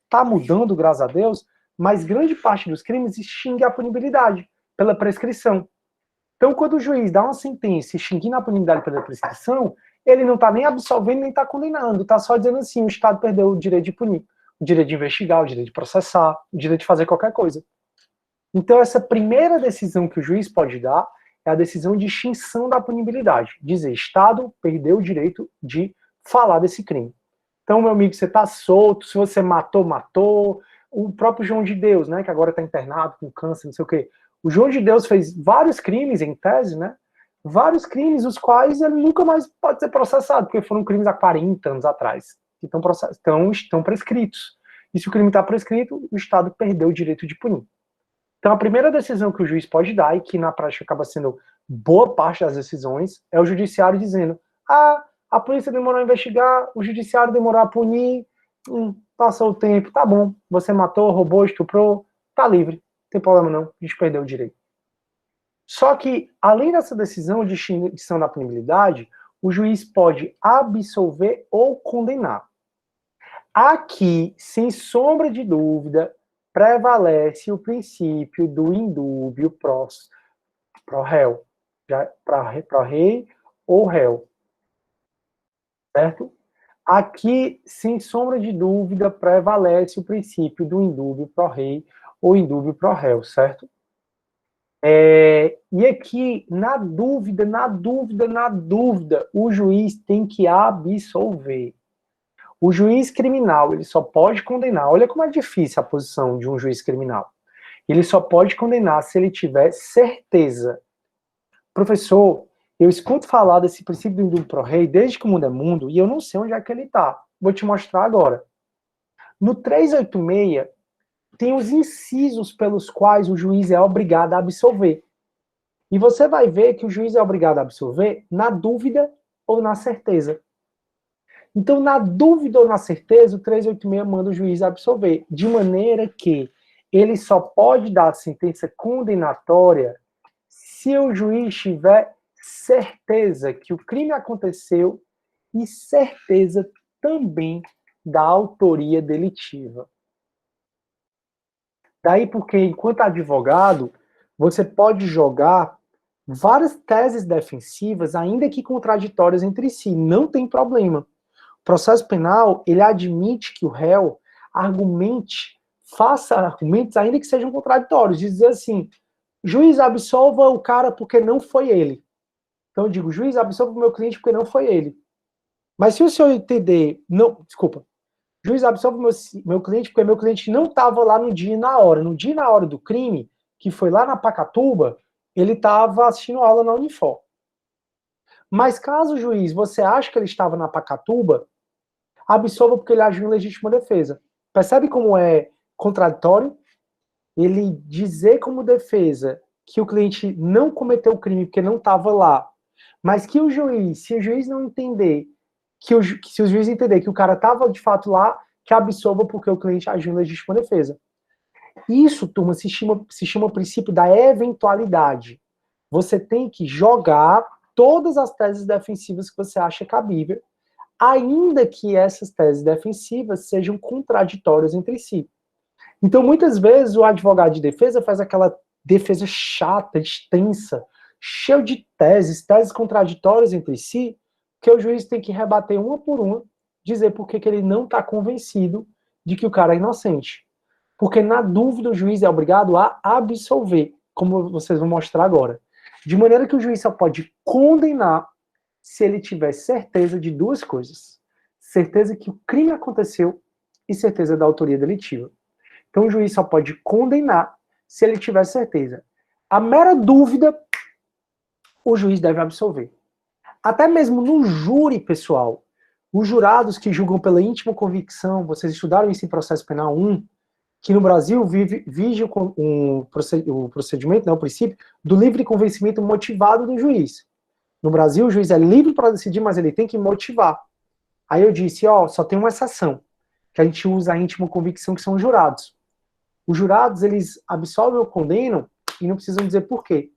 está mudando, graças a Deus, mas grande parte dos crimes extingue a punibilidade pela prescrição. Então, quando o juiz dá uma sentença extinguindo a punibilidade pela prescrição, ele não está nem absolvendo, nem está condenando, está só dizendo assim, o Estado perdeu o direito de punir, o direito de investigar, o direito de processar, o direito de fazer qualquer coisa. Então, essa primeira decisão que o juiz pode dar é a decisão de extinção da punibilidade. Dizer, Estado perdeu o direito de falar desse crime. Então, meu amigo, você está solto, se você matou, matou. O próprio João de Deus, né, que agora está internado com câncer, não sei o quê. O João de Deus fez vários crimes, em tese, né? Vários crimes, os quais ele nunca mais pode ser processado, porque foram crimes há 40 anos atrás. Então, estão prescritos. E se o crime está prescrito, o Estado perdeu o direito de punir. Então, a primeira decisão que o juiz pode dar, e que na prática acaba sendo boa parte das decisões, é o judiciário dizendo: a polícia demorou a investigar, o judiciário demorou a punir, passou o tempo, tá bom, você matou, roubou, estuprou, tá livre, não tem problema não, a gente perdeu o direito. Só que, além dessa decisão de extinção da punibilidade, o juiz pode absolver ou condenar. Aqui, sem sombra de dúvida, prevalece o princípio do indúbio pro réu, pro rei ou réu, certo? Aqui, sem sombra de dúvida, prevalece o princípio do indúbio pro rei ou indúbio pro réu, certo? E aqui, na dúvida, o juiz tem que absolver. O juiz criminal, ele só pode condenar. Olha como é difícil a posição de um juiz criminal. Ele só pode condenar se ele tiver certeza. Professor, eu escuto falar desse princípio do indúbio pro rei desde que o mundo é mundo e eu não sei onde é que ele está. Vou te mostrar agora. No 386, tem os incisos pelos quais o juiz é obrigado a absolver. E você vai ver que o juiz é obrigado a absolver na dúvida ou na certeza. Então, na dúvida ou na certeza, o 386 manda o juiz absolver, de maneira que ele só pode dar sentença condenatória se o juiz tiver certeza que o crime aconteceu e certeza também da autoria delitiva. Daí porque, enquanto advogado, você pode jogar várias teses defensivas, ainda que contraditórias entre si, não tem problema. O processo penal, ele admite que o réu argumente, faça argumentos, ainda que sejam contraditórios, de dizer assim, juiz, absolva o cara porque não foi ele. Então eu digo, juiz, absolva o meu cliente porque não foi ele. Mas se o senhor entender, juiz, absolva o meu cliente porque meu cliente não estava lá no dia e na hora. No dia e na hora do crime, que foi lá na Pacatuba, ele estava assistindo aula na Unifor. Mas caso, juiz, você acha que ele estava na Pacatuba, absolva porque ele agiu em legítima defesa. Percebe como é contraditório? Ele dizer como defesa que o cliente não cometeu o crime porque não estava lá, mas que o juiz, se o juiz não entender, se o juiz entender que o cara estava de fato lá, que absolva porque o cliente agiu em legítima defesa. Isso, turma, se chama princípio da eventualidade. Você tem que jogar todas as teses defensivas que você acha cabível, ainda que essas teses defensivas sejam contraditórias entre si. Então, muitas vezes, o advogado de defesa faz aquela defesa chata, extensa, cheia de teses contraditórias entre si, que o juiz tem que rebater uma por uma, dizer por que ele não está convencido de que o cara é inocente. Porque, na dúvida, o juiz é obrigado a absolver, como vocês vão mostrar agora. De maneira que o juiz só pode condenar se ele tiver certeza de duas coisas. Certeza que o crime aconteceu e certeza da autoria delitiva. Então, o juiz só pode condenar se ele tiver certeza. A mera dúvida, o juiz deve absolver. Até mesmo no júri, pessoal, os jurados que julgam pela íntima convicção, vocês estudaram isso em processo penal 1, que no Brasil vige o procedimento, o princípio do livre convencimento motivado do juiz. No Brasil, o juiz é livre para decidir, mas ele tem que motivar. Aí eu disse, só tem uma exceção, que a gente usa a íntima convicção, que são os jurados. Os jurados, eles absolvem ou condenam e não precisam dizer por quê.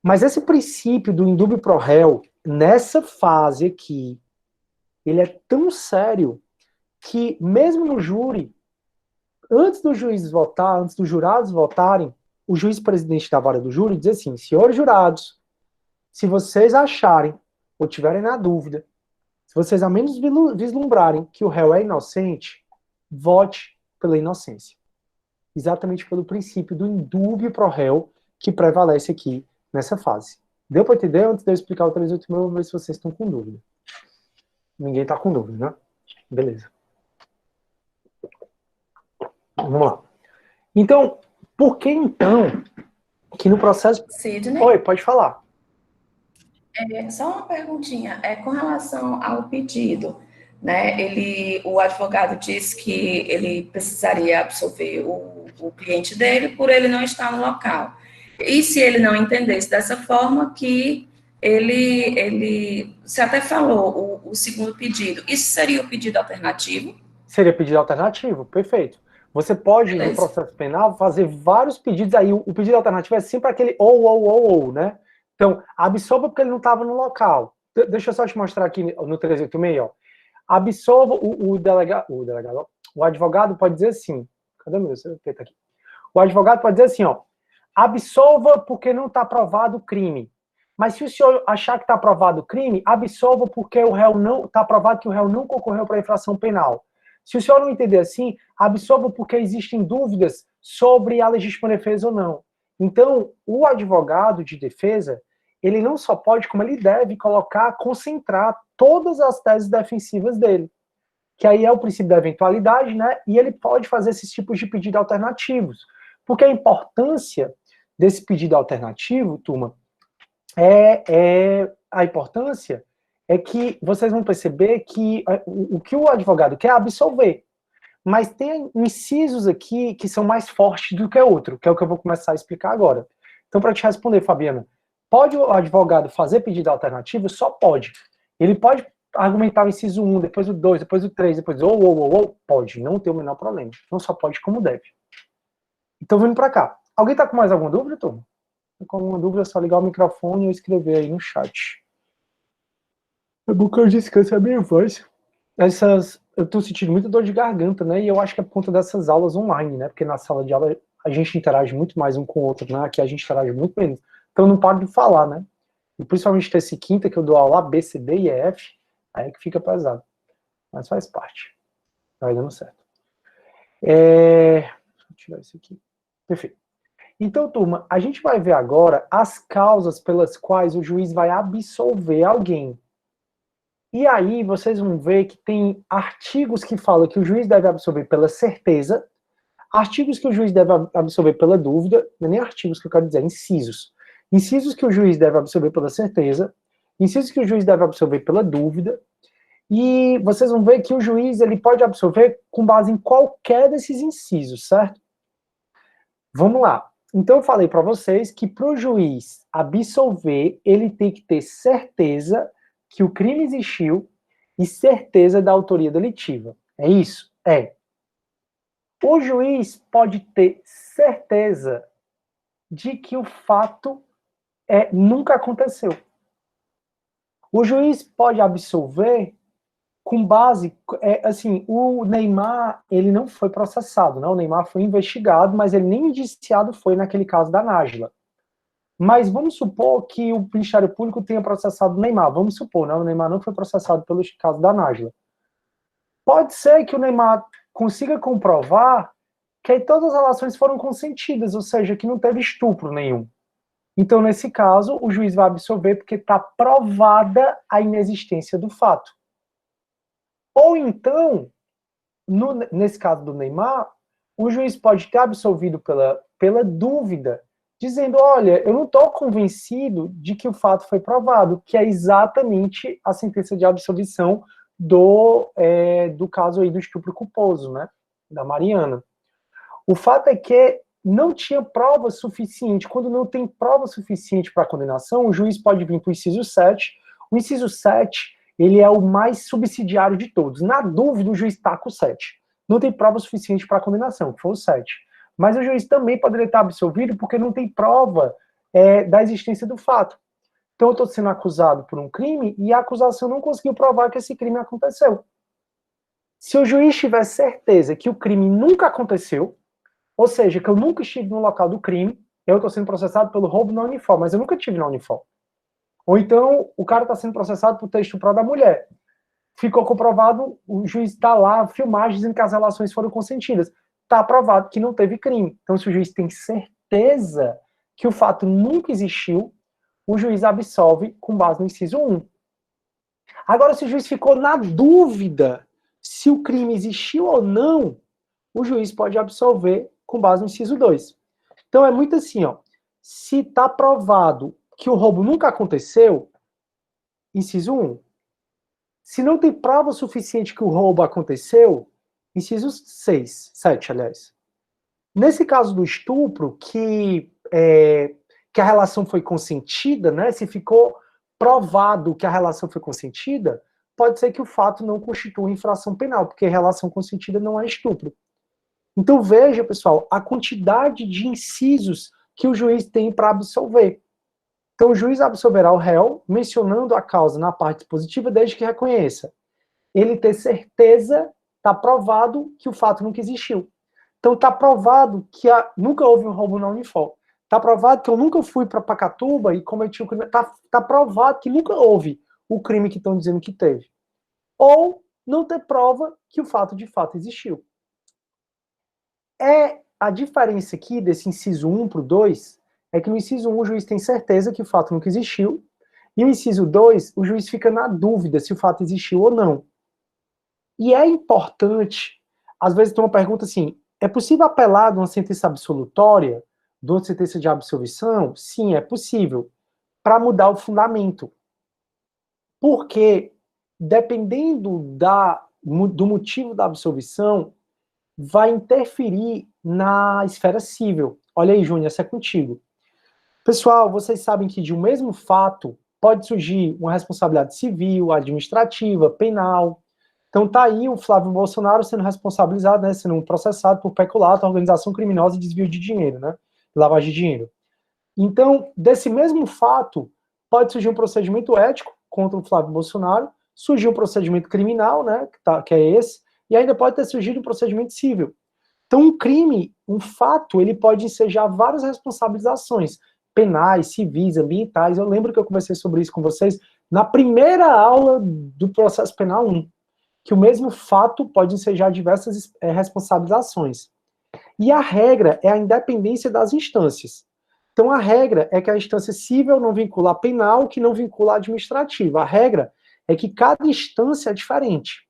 Mas esse princípio do indúbio pro réu, nessa fase aqui, ele é tão sério que mesmo no júri, antes do juiz votar, antes dos jurados votarem, o juiz presidente da vara do júri diz assim, senhores jurados, se vocês acharem ou tiverem na dúvida, se vocês ao menos vislumbrarem que o réu é inocente, vote pela inocência. Exatamente pelo princípio do indúbio pro réu que prevalece aqui nessa fase. Deu para entender? Antes de eu explicar o 386, eu vou ver se vocês estão com dúvida. Ninguém está com dúvida, né? Beleza. Vamos lá. Então, por que então que no processo... Sidney? Oi, pode falar. Só uma perguntinha, com relação ao pedido, né? O advogado disse que ele precisaria absolver o cliente dele por ele não estar no local. E se ele não entendesse dessa forma, que você até falou o segundo pedido, isso seria o pedido alternativo? Seria pedido alternativo, perfeito. Você pode, no processo penal, fazer vários pedidos, aí o pedido alternativo é sempre aquele ou, né? Então, absolva porque ele não estava no local. Deixa eu só te mostrar aqui no 386, ó. Absolva o advogado pode dizer assim, cadê meu? Tá aqui. O advogado pode dizer assim, ó, absolva porque não está provado o crime. Mas se o senhor achar que está provado o crime, absolva porque o réu não está provado que o réu não concorreu para a infração penal. Se o senhor não entender assim, absolva porque existem dúvidas sobre a legítima defesa ou não. Então, o advogado de defesa, ele não só pode, como ele deve concentrar todas as teses defensivas dele. Que aí é o princípio da eventualidade, né? E ele pode fazer esses tipos de pedido alternativos. Porque a importância desse pedido alternativo, turma, a importância é que vocês vão perceber que o que o advogado quer é absolver. Mas tem incisos aqui que são mais fortes do que outro, que é o que eu vou começar a explicar agora. Então, para te responder, Fabiana, pode o advogado fazer pedido alternativo? Só pode. Ele pode argumentar o inciso 1, depois o 2, depois o 3, depois ou, pode, não tem o menor problema. Não só pode como deve. Então, vindo para cá. Alguém está com mais alguma dúvida, turma? Com alguma dúvida, é só ligar o microfone e escrever aí no chat. É bom que eu descanse a minha voz. Eu tô sentindo muita dor de garganta, né? E eu acho que é por conta dessas aulas online, né? Porque na sala de aula a gente interage muito mais um com o outro, né? Aqui a gente interage muito menos. Então eu não paro de falar, né? E principalmente terça e quinta, que eu dou aula A, B, C, D e F, aí é que fica pesado. Mas faz parte. Vai dando certo. Deixa eu tirar isso aqui. Perfeito. Então, turma, a gente vai ver agora as causas pelas quais o juiz vai absolver alguém. E aí vocês vão ver que tem artigos que falam que o juiz deve absolver pela certeza, artigos que o juiz deve absolver pela dúvida, não é nem artigos que eu quero dizer, incisos. Incisos que o juiz deve absolver pela certeza, incisos que o juiz deve absolver pela dúvida, e vocês vão ver que o juiz ele pode absolver com base em qualquer desses incisos, certo? Vamos lá. Então eu falei para vocês que para o juiz absolver, ele tem que ter certeza que o crime existiu e certeza da autoria delitiva. É isso? É. O juiz pode ter certeza de que o fato nunca aconteceu. O juiz pode absolver com base... assim, o Neymar, ele não foi processado, né? O Neymar foi investigado, mas ele nem indiciado foi naquele caso da Nájila. Mas vamos supor que o Ministério Público tenha processado o Neymar. Vamos supor, né? O Neymar não foi processado pelo caso da Nájila. Pode ser que o Neymar consiga comprovar que todas as relações foram consentidas, ou seja, que não teve estupro nenhum. Então, nesse caso, o juiz vai absolver porque está provada a inexistência do fato. Ou então, nesse caso do Neymar, o juiz pode ter absolvido pela dúvida, dizendo, olha, eu não estou convencido de que o fato foi provado, que é exatamente a sentença de absolvição do caso aí do estupro culposo, né, da Mariana. O fato é que não tinha prova suficiente. Quando não tem prova suficiente para a condenação, o juiz pode vir para o inciso 7. O inciso 7, ele é o mais subsidiário de todos. Na dúvida, o juiz taca o 7. Não tem prova suficiente para a condenação, que foi o 7. Mas o juiz também poderia estar absolvido porque não tem prova da existência do fato. Então, eu estou sendo acusado por um crime e a acusação não conseguiu provar que esse crime aconteceu. Se o juiz tiver certeza que o crime nunca aconteceu, ou seja, que eu nunca estive no local do crime, eu estou sendo processado pelo roubo na Unifor, mas eu nunca estive na Unifor. Ou então, o cara está sendo processado por ter estuprado a mulher. Ficou comprovado, o juiz está lá, filmagem dizendo que as relações foram consentidas. Está provado que não teve crime. Então, se o juiz tem certeza que o fato nunca existiu, o juiz absolve com base no inciso 1. Agora, se o juiz ficou na dúvida se o crime existiu ou não, o juiz pode absolver com base no inciso 2. Então, é muito assim, ó. Se está provado que o roubo nunca aconteceu, inciso 1. Se não tem prova suficiente que o roubo aconteceu, inciso 7, aliás. Nesse caso do estupro, que a relação foi consentida, né? Se ficou provado que a relação foi consentida, pode ser que o fato não constitua infração penal, porque relação consentida não é estupro. Então veja, pessoal, a quantidade de incisos que o juiz tem para absolver. Então o juiz absolverá o réu, mencionando a causa na parte positiva, desde que reconheça. Ele ter certeza, está provado que o fato nunca existiu. Então está provado que nunca houve um roubo na Unifor. Está provado que eu nunca fui para Pacatuba e cometi o crime. Está provado que nunca houve o crime que estão dizendo que teve. Ou não ter prova que o fato de fato existiu. A diferença aqui desse inciso 1 para o 2 é que no inciso 1 o juiz tem certeza que o fato nunca existiu, e no inciso 2 o juiz fica na dúvida se o fato existiu ou não. E é importante, às vezes tem uma pergunta assim, é possível apelar de uma sentença absolutória, de uma sentença de absolvição? Sim, é possível, para mudar o fundamento. Porque, dependendo do motivo da absolvição, vai interferir na esfera civil. Olha aí, Júnior, essa é contigo. Pessoal, vocês sabem que de um mesmo fato pode surgir uma responsabilidade civil, administrativa, penal. Então tá aí o Flávio Bolsonaro sendo responsabilizado, né, sendo processado por peculato, organização criminosa e desvio de dinheiro, né, lavagem de dinheiro. Então, desse mesmo fato, pode surgir um procedimento ético contra o Flávio Bolsonaro, surgir um procedimento criminal, né, que é esse, e ainda pode ter surgido um procedimento civil. Então, um crime, um fato, ele pode ensejar várias responsabilizações, penais, civis, ambientais. Eu lembro que eu conversei sobre isso com vocês na primeira aula do processo penal 1, que o mesmo fato pode ensejar diversas responsabilizações. E a regra é a independência das instâncias. Então, a regra é que a instância civil não vincula a penal, que não vincula a administrativa. A regra é que cada instância é diferente.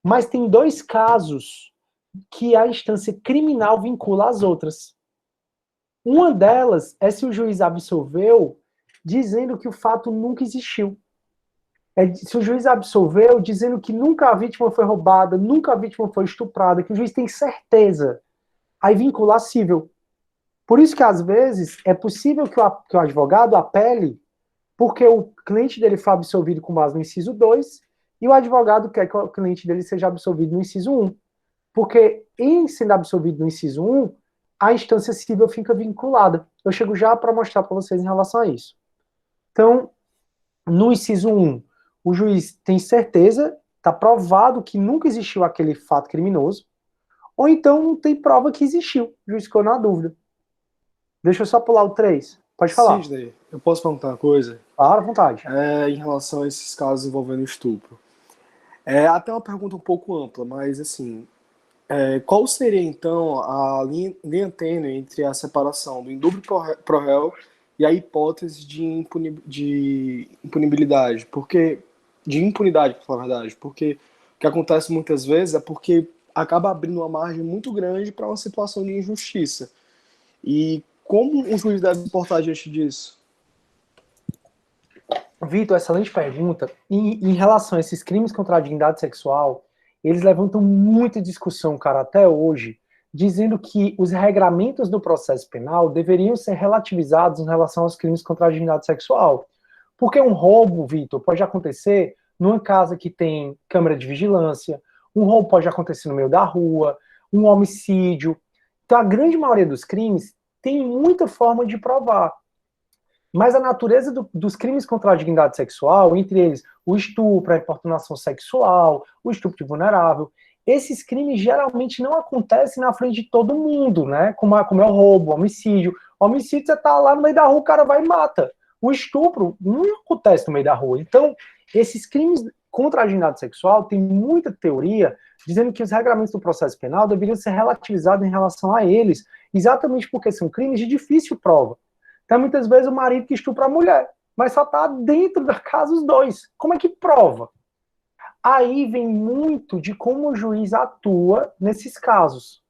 Mas tem 2 casos que a instância criminal vincula às outras. Uma delas é se o juiz absolveu dizendo que o fato nunca existiu. Se o juiz absolveu dizendo que nunca a vítima foi roubada, nunca a vítima foi estuprada, que o juiz tem certeza, aí vincula civil. Por isso que, às vezes, é possível que o advogado apele porque o cliente dele foi absolvido com base no inciso 2 e o advogado quer que o cliente dele seja absolvido no inciso 1. Porque, em sendo absolvido no inciso 1, a instância civil fica vinculada. Eu chego já para mostrar para vocês em relação a isso. Então, no inciso 1, o juiz tem certeza, está provado que nunca existiu aquele fato criminoso, ou então não tem prova que existiu. O juiz ficou na dúvida. Deixa eu só pular o 3. Pode falar. Sidney, eu posso perguntar uma coisa? Claro, à vontade. Em relação a esses casos envolvendo estupro. É até uma pergunta um pouco ampla, mas assim, qual seria então a linha tênue entre a separação do indúbio pro réu e a hipótese de impunibilidade? Porque de impunidade, para falar a verdade, porque o que acontece muitas vezes é porque acaba abrindo uma margem muito grande para uma situação de injustiça. E como um juiz deve se portar diante disso? Vitor, excelente pergunta. Em relação a esses crimes contra a dignidade sexual, eles levantam muita discussão, cara, até hoje, dizendo que os regramentos do processo penal deveriam ser relativizados em relação aos crimes contra a dignidade sexual. Porque um roubo, Vitor, pode acontecer numa casa que tem câmera de vigilância, um roubo pode acontecer no meio da rua, um homicídio. Então, a grande maioria dos crimes tem muita forma de provar. Mas a natureza dos crimes contra a dignidade sexual, entre eles o estupro, a importunação sexual, o estupro de vulnerável, esses crimes geralmente não acontecem na frente de todo mundo, né? Como é o roubo, o homicídio. O homicídio, você tá lá no meio da rua, o cara vai e mata. O estupro não acontece no meio da rua. Então, esses crimes contra a dignidade sexual, tem muita teoria dizendo que os regramentos do processo penal deveriam ser relativizados em relação a eles, exatamente porque são crimes de difícil prova. Então, muitas vezes, o marido que estupra a mulher, mas só está dentro da casa os dois. Como é que prova? Aí vem muito de como o juiz atua nesses casos.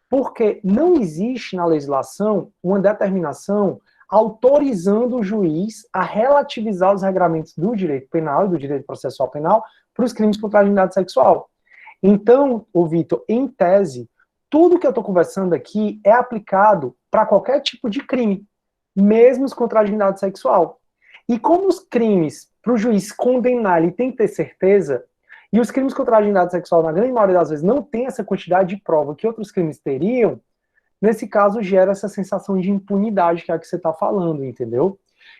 Porque não existe na legislação uma determinação autorizando o juiz a relativizar os regramentos do direito penal e do direito processual penal para os crimes contra a dignidade sexual. Então, Vitor, em tese, tudo que eu estou conversando aqui é aplicado para qualquer tipo de crime, mesmo os contra a dignidade sexual. E como os crimes, para o juiz condenar, ele tem que ter certeza, e os crimes contra a dignidade sexual, na grande maioria das vezes, não tem essa quantidade de prova que outros crimes teriam, nesse caso gera essa sensação de impunidade que é a que você está falando, entendeu?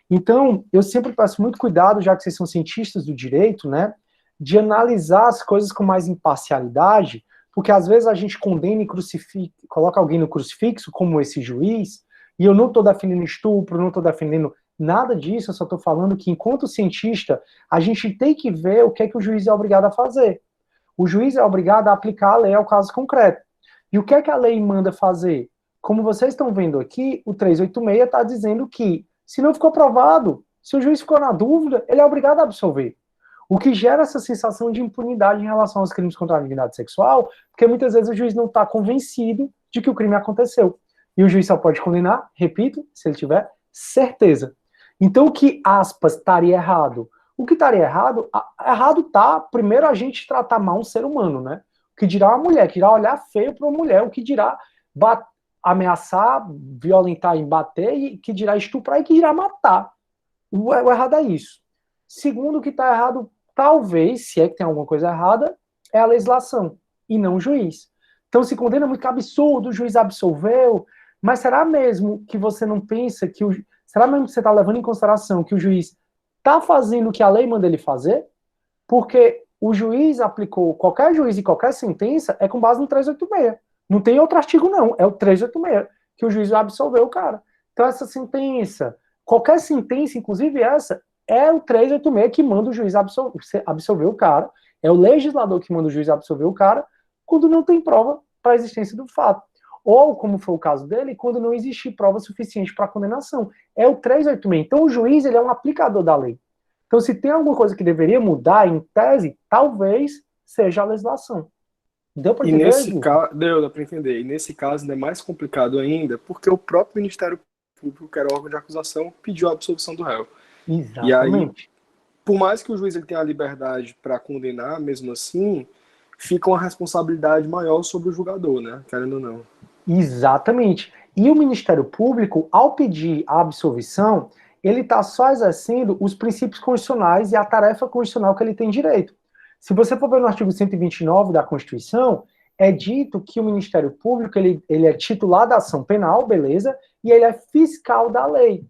Então, eu sempre peço muito cuidado, já que vocês são cientistas do direito, né, de analisar as coisas com mais imparcialidade, porque às vezes a gente condena e coloca alguém no crucifixo, como esse juiz, e eu não estou defendendo estupro, não estou defendendo nada disso, eu só estou falando que, enquanto cientista, a gente tem que ver o que é que o juiz é obrigado a fazer. O juiz é obrigado a aplicar a lei ao caso concreto. E o que é que a lei manda fazer? Como vocês estão vendo aqui, o 386 está dizendo que, se não ficou provado, se o juiz ficou na dúvida, ele é obrigado a absolver. O que gera essa sensação de impunidade em relação aos crimes contra a dignidade sexual, porque muitas vezes o juiz não está convencido de que o crime aconteceu. E o juiz só pode condenar, repito, se ele tiver certeza. Então, o que, aspas, estaria errado? O que estaria errado? Errado tá, primeiro, a gente tratar mal um ser humano, né? O que dirá uma mulher, que dirá olhar feio para uma mulher, o que dirá ameaçar, violentar e bater, e que dirá estuprar e que dirá matar. O errado é isso. Segundo, o que está errado, talvez, se é que tem alguma coisa errada, é a legislação, e não o juiz. Então se condena muito, que absurdo, o juiz absolveu, mas será mesmo que você não pensa que será mesmo que você está levando em consideração que o juiz está fazendo o que a lei manda ele fazer? Porque o juiz aplicou, qualquer juiz e qualquer sentença é com base no 386. Não tem outro artigo não, é o 386, que o juiz absolveu o cara. Então essa sentença, qualquer sentença, inclusive essa, é o 386 que manda o juiz absolver o cara, é o legislador que manda o juiz absolver o cara, quando não tem prova para a existência do fato. Ou, como foi o caso dele, quando não existe prova suficiente para a condenação. É o 386. Então, o juiz ele é um aplicador da lei. Então, se tem alguma coisa que deveria mudar, em tese, talvez seja a legislação. Deu para entender? Deu para entender. E nesse caso, ainda é mais complicado ainda, porque o próprio Ministério Público, que era o órgão de acusação, pediu a absolvição do réu. Exatamente. E aí, por mais que o juiz ele tenha a liberdade para condenar, mesmo assim, fica uma responsabilidade maior sobre o julgador, né? Querendo ou não. Exatamente. E o Ministério Público, ao pedir a absolvição, ele está só exercendo os princípios constitucionais e a tarefa constitucional que ele tem direito. Se você for ver no artigo 129 da Constituição, é dito que o Ministério Público ele é titular da ação penal, beleza? E ele é fiscal da lei.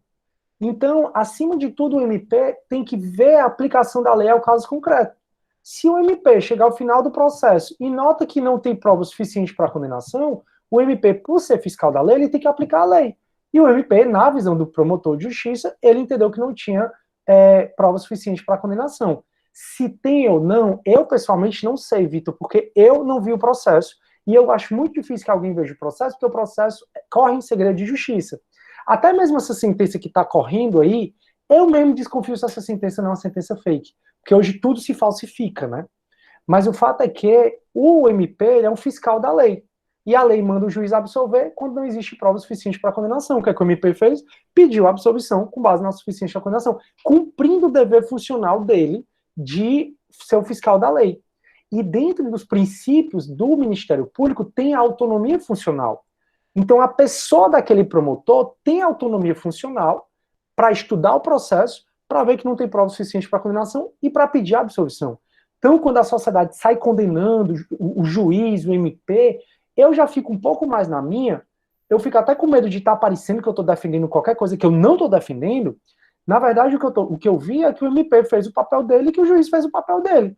Então, acima de tudo, o MP tem que ver a aplicação da lei ao caso concreto. Se o MP chegar ao final do processo e nota que não tem prova suficiente para a condenação, o MP, por ser fiscal da lei, ele tem que aplicar a lei. E o MP, na visão do promotor de justiça, ele entendeu que não tinha prova suficiente para a condenação. Se tem ou não, eu pessoalmente não sei, Vitor, porque eu não vi o processo. E eu acho muito difícil que alguém veja o processo, porque o processo corre em segredo de justiça. Até mesmo essa sentença que está correndo aí, eu mesmo desconfio se essa sentença não é uma sentença fake. Porque hoje tudo se falsifica, né? Mas o fato é que o MP é um fiscal da lei. E a lei manda o juiz absolver quando não existe prova suficiente para a condenação. O que é que o MP fez? Pediu a absolvição com base na suficiência da condenação, cumprindo o dever funcional dele de ser o fiscal da lei. E dentro dos princípios do Ministério Público tem a autonomia funcional. Então a pessoa daquele promotor tem autonomia funcional para estudar o processo, para ver que não tem prova suficiente para a condenação e para pedir a absolvição. Então, quando a sociedade sai condenando o juiz, o MP, eu já fico um pouco mais na minha, eu fico até com medo de estar parecendo que eu estou defendendo qualquer coisa que eu não estou defendendo. Na verdade, o que eu vi é que o MP fez o papel dele e que o juiz fez o papel dele.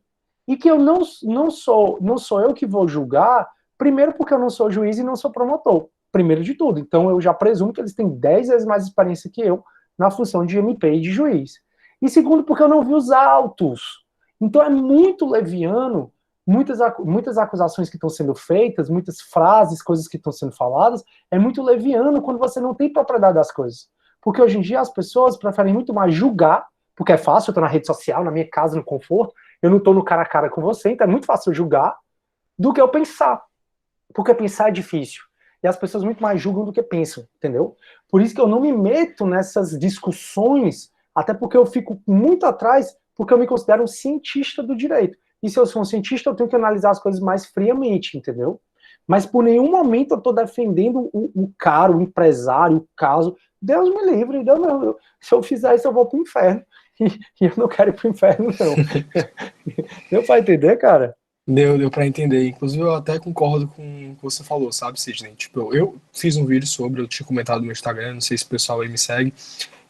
E que eu não sou eu que vou julgar, primeiro porque eu não sou juiz e não sou promotor, primeiro de tudo. Então, eu já presumo que eles têm 10 vezes mais experiência que eu na função de MP e de juiz. E segundo, porque eu não vi os autos. Então, é muito leviano, muitas acusações que estão sendo feitas, muitas frases, coisas que estão sendo faladas, é muito leviano quando você não tem propriedade das coisas. Porque hoje em dia as pessoas preferem muito mais julgar, porque é fácil, eu estou na rede social, na minha casa, no conforto, eu não estou no cara a cara com você, então é muito fácil eu julgar, do que eu pensar. Porque pensar é difícil. E as pessoas muito mais julgam do que pensam, entendeu? Por isso que eu não me meto nessas discussões, até porque eu fico muito atrás, porque eu me considero um cientista do direito. E se eu sou um cientista, eu tenho que analisar as coisas mais friamente, entendeu? Mas por nenhum momento eu estou defendendo o cara, o empresário, o caso. Deus me livre, Deus não. Se eu fizer isso, eu vou pro inferno. E eu não quero ir pro inferno, não. Deu pra entender, cara? Deu pra entender. Inclusive, eu até concordo com o que você falou, sabe, Sidney? Tipo, eu fiz um vídeo sobre, eu tinha comentado no meu Instagram, não sei se o pessoal aí me segue,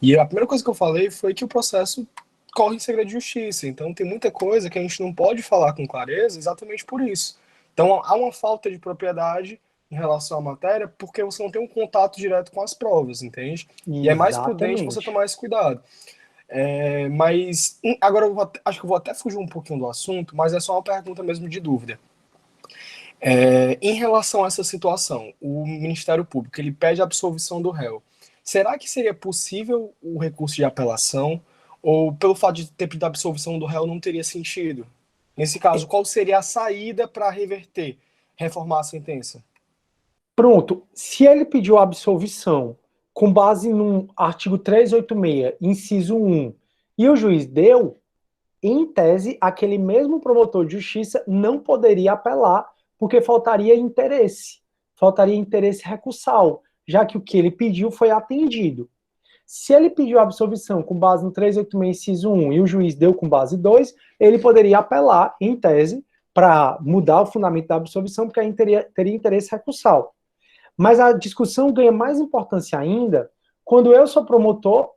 e a primeira coisa que eu falei foi que o processo corre em segredo de justiça. Então, tem muita coisa que a gente não pode falar com clareza exatamente por isso. Então, há uma falta de propriedade em relação à matéria porque você não tem um contato direto com as provas, entende? E é mais prudente você tomar esse cuidado. Mas agora acho que eu vou até fugir um pouquinho do assunto, mas é só uma pergunta mesmo de dúvida. Em relação a essa situação, o Ministério Público ele pede a absolvição do réu. Será que seria possível o recurso de apelação? Ou pelo fato de ter pedido a absolvição do réu não teria sentido? Nesse caso, qual seria a saída para reverter, reformar a sentença? Pronto, se ele pediu a absolvição com base no artigo 386, inciso 1, e o juiz deu, em tese, aquele mesmo promotor de justiça não poderia apelar, porque faltaria interesse recursal, já que o que ele pediu foi atendido. Se ele pediu a absolvição com base no 386, inciso 1, e o juiz deu com base 2, ele poderia apelar, em tese, para mudar o fundamento da absolvição, porque aí teria interesse recursal. Mas a discussão ganha mais importância ainda quando eu sou promotor,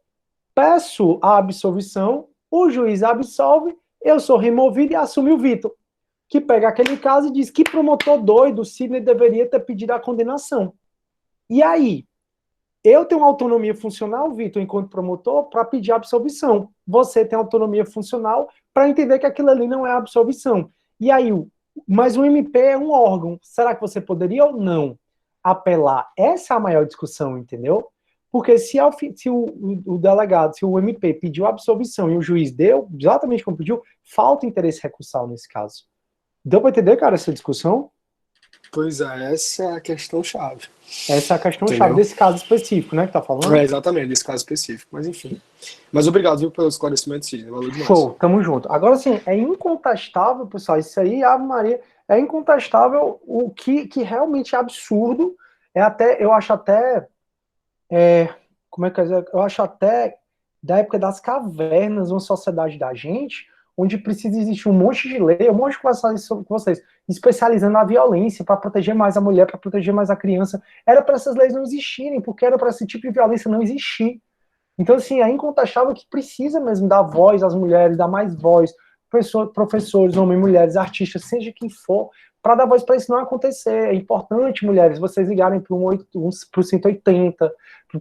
peço a absolvição, o juiz absolve, eu sou removido e assume o Vitor, que pega aquele caso e diz que promotor doido, o Sidney deveria ter pedido a condenação. E aí? Eu tenho autonomia funcional, Vitor, enquanto promotor, para pedir a absolvição. Você tem autonomia funcional para entender que aquilo ali não é a absolvição. E aí, mas o MP é um órgão. Será que você poderia ou não apelar? Essa é a maior discussão, entendeu? Porque se o delegado, se o MP pediu a absolvição e o juiz deu, exatamente como pediu, falta interesse recursal nesse caso. Deu para entender, cara, essa discussão? Pois é, essa é a questão-chave. Essa é a questão-chave desse caso específico, né, que tá falando? Exatamente, desse caso específico, mas enfim. Mas obrigado, viu, pelo esclarecimento, Sidney, valeu demais. Show, tamo junto. Agora, sim, é incontestável, pessoal, isso aí, Ave Maria, é incontestável o que realmente é absurdo, eu acho até, como é que eu acho até da época das cavernas, uma sociedade da gente, onde precisa existir um monte de lei, um monte de conversar isso com vocês, especializando na violência, para proteger mais a mulher, para proteger mais a criança. Era para essas leis não existirem, porque era para esse tipo de violência não existir. Então, assim, é incontestável que precisa mesmo dar voz às mulheres, dar mais voz, professores, homens, mulheres, artistas, seja quem for, para dar voz para isso não acontecer. É importante, mulheres, vocês ligarem para o 180,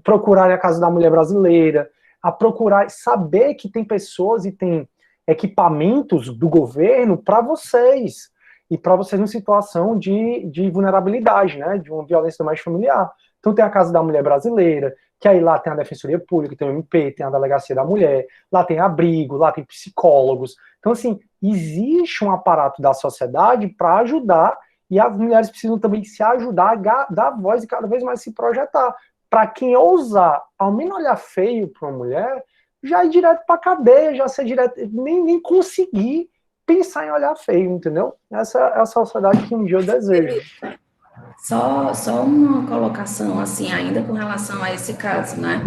procurarem a Casa da Mulher Brasileira, a procurar saber que tem pessoas e tem equipamentos do governo para vocês, e para vocês em situação de vulnerabilidade, né, de uma violência doméstica familiar. Então tem a Casa da Mulher Brasileira, que aí lá tem a Defensoria Pública, tem o MP, tem a Delegacia da Mulher, lá tem abrigo, lá tem psicólogos. Então, assim, existe um aparato da sociedade para ajudar, e as mulheres precisam também se ajudar a dar voz e cada vez mais se projetar. Para quem ousar, ao menos olhar feio para uma mulher, já ir direto para a cadeia, já ser direto, nem conseguir pensar em olhar feio, entendeu? Essa é a sociedade que um dia eu desejo. Só uma colocação, assim, ainda com relação a esse caso, né?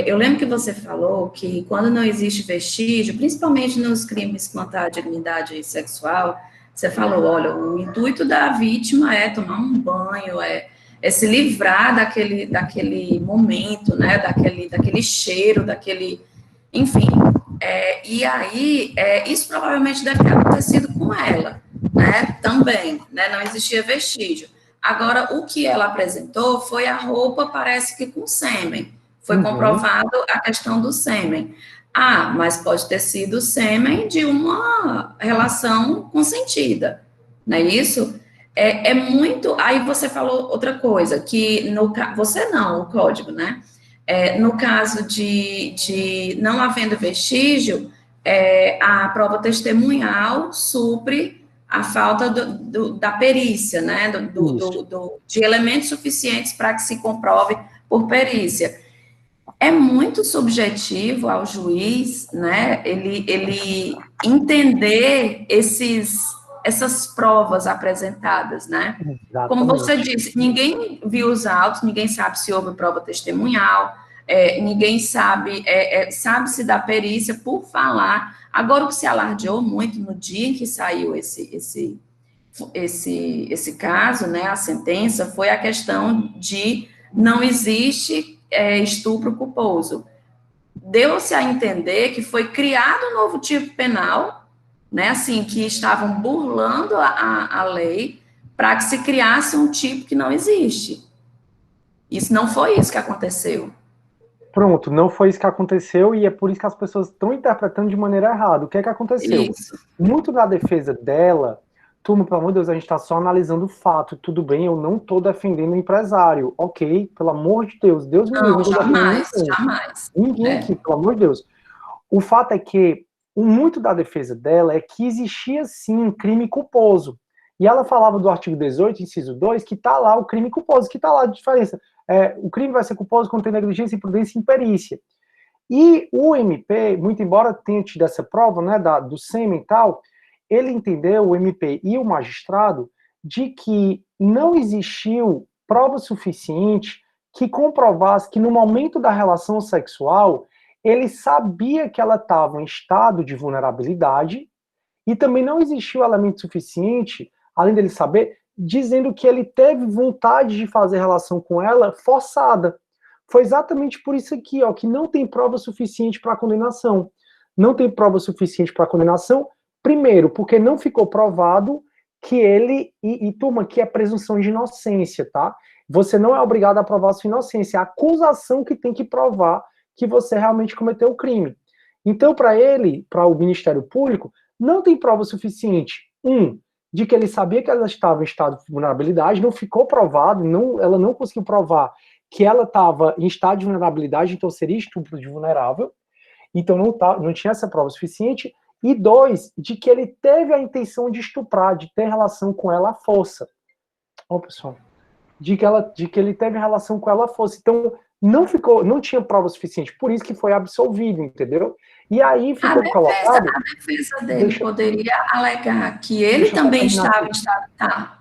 Eu lembro que você falou que quando não existe vestígio, principalmente nos crimes contra a dignidade sexual, você falou, olha, o intuito da vítima é tomar um banho, é se livrar daquele momento, né, daquele cheiro, enfim. E aí, isso provavelmente deve ter acontecido com ela, né, também, né, não existia vestígio. Agora, o que ela apresentou foi a roupa, parece que com sêmen. Foi comprovado a questão do sêmen. Ah, mas pode ter sido sêmen de uma relação consentida, não é isso? É muito... Aí você falou outra coisa, que você não, o código, né? No caso de não havendo vestígio, a prova testemunhal supre a falta da perícia, né? De elementos suficientes para que se comprove por perícia. É muito subjetivo ao juiz, né, ele entender essas provas apresentadas, né? Exatamente. Como você disse, ninguém viu os autos, ninguém sabe se houve prova testemunhal, ninguém sabe, sabe-se da perícia por falar. Agora, o que se alardeou muito no dia em que saiu esse caso, né, a sentença, foi a questão de não existe estupro culposo. Deu-se a entender que foi criado um novo tipo penal, né, assim, que estavam burlando a lei para que se criasse um tipo que não existe. Isso não foi isso que aconteceu. Pronto, não foi isso que aconteceu e é por isso que as pessoas estão interpretando de maneira errada. O que é que aconteceu? Isso. Muito na defesa dela, turma, pelo amor de Deus, a gente está só analisando o fato, tudo bem, eu não estou defendendo o empresário, ok? Pelo amor de Deus, Deus me livre. Não, jamais. Ninguém aqui, pelo amor de Deus. O fato é que muito da defesa dela é que existia sim um crime culposo. E ela falava do artigo 18, inciso 2, que está lá o crime culposo, que está lá a diferença. O crime vai ser culposo quando tem negligência, imprudência e imperícia. E o MP, muito embora tenha tido essa prova, né, do sêmen e tal, ele entendeu, o MP e o magistrado, de que não existiu prova suficiente que comprovasse que no momento da relação sexual ele sabia que ela estava em estado de vulnerabilidade e também não existiu elemento suficiente, além dele saber, dizendo que ele teve vontade de fazer relação com ela forçada. Foi exatamente por isso aqui, ó, que não tem prova suficiente para condenação. Não tem prova suficiente para condenação, primeiro, porque não ficou provado que ele, turma, que é presunção de inocência, tá? Você não é obrigado a provar a sua inocência, é a acusação que tem que provar que você realmente cometeu o crime. Então, para ele, para o Ministério Público, não tem prova suficiente, de que ele sabia que ela estava em estado de vulnerabilidade, não ficou provado, ela não conseguiu provar que ela estava em estado de vulnerabilidade, então seria estupro de vulnerável, então não tinha essa prova suficiente, e 2, de que ele teve a intenção de estuprar, de ter relação com ela à força. Ó, pessoal, de que ele teve relação com ela à força. Então, não tinha prova suficiente, por isso que foi absolvido, entendeu? E aí ficou colocado... A defesa dele poderia alegar que ele também estava em estado... Tá.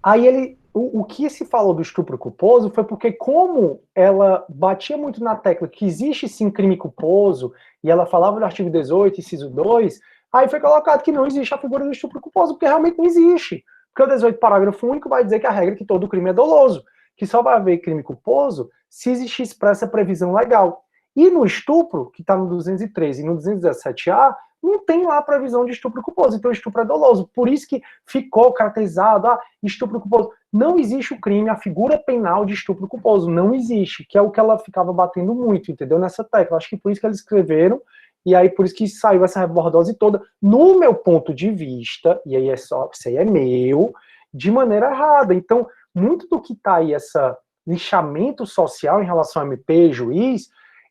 Aí o que se falou do estupro culposo foi porque, como ela batia muito na tecla que existe sim crime culposo, e ela falava do artigo 18, inciso 2, aí foi colocado que não existe a figura do estupro culposo, porque realmente não existe. Porque o 18, parágrafo único, vai dizer que a regra é que todo crime é doloso, que só vai haver crime culposo se existir expressa previsão legal. E no estupro, que está no 213 e no 217A, não tem lá a previsão de estupro culposo, então estupro é doloso. Por isso que ficou caracterizado, estupro culposo. Não existe o crime, a figura penal de estupro culposo, não existe, que é o que ela ficava batendo muito, entendeu? Nessa tecla. Acho que por isso que eles escreveram e aí por isso que saiu essa rebordose toda, no meu ponto de vista, e aí isso aí é meu, de maneira errada. Então, muito do que está aí, essa lixamento social em relação a MP, juiz,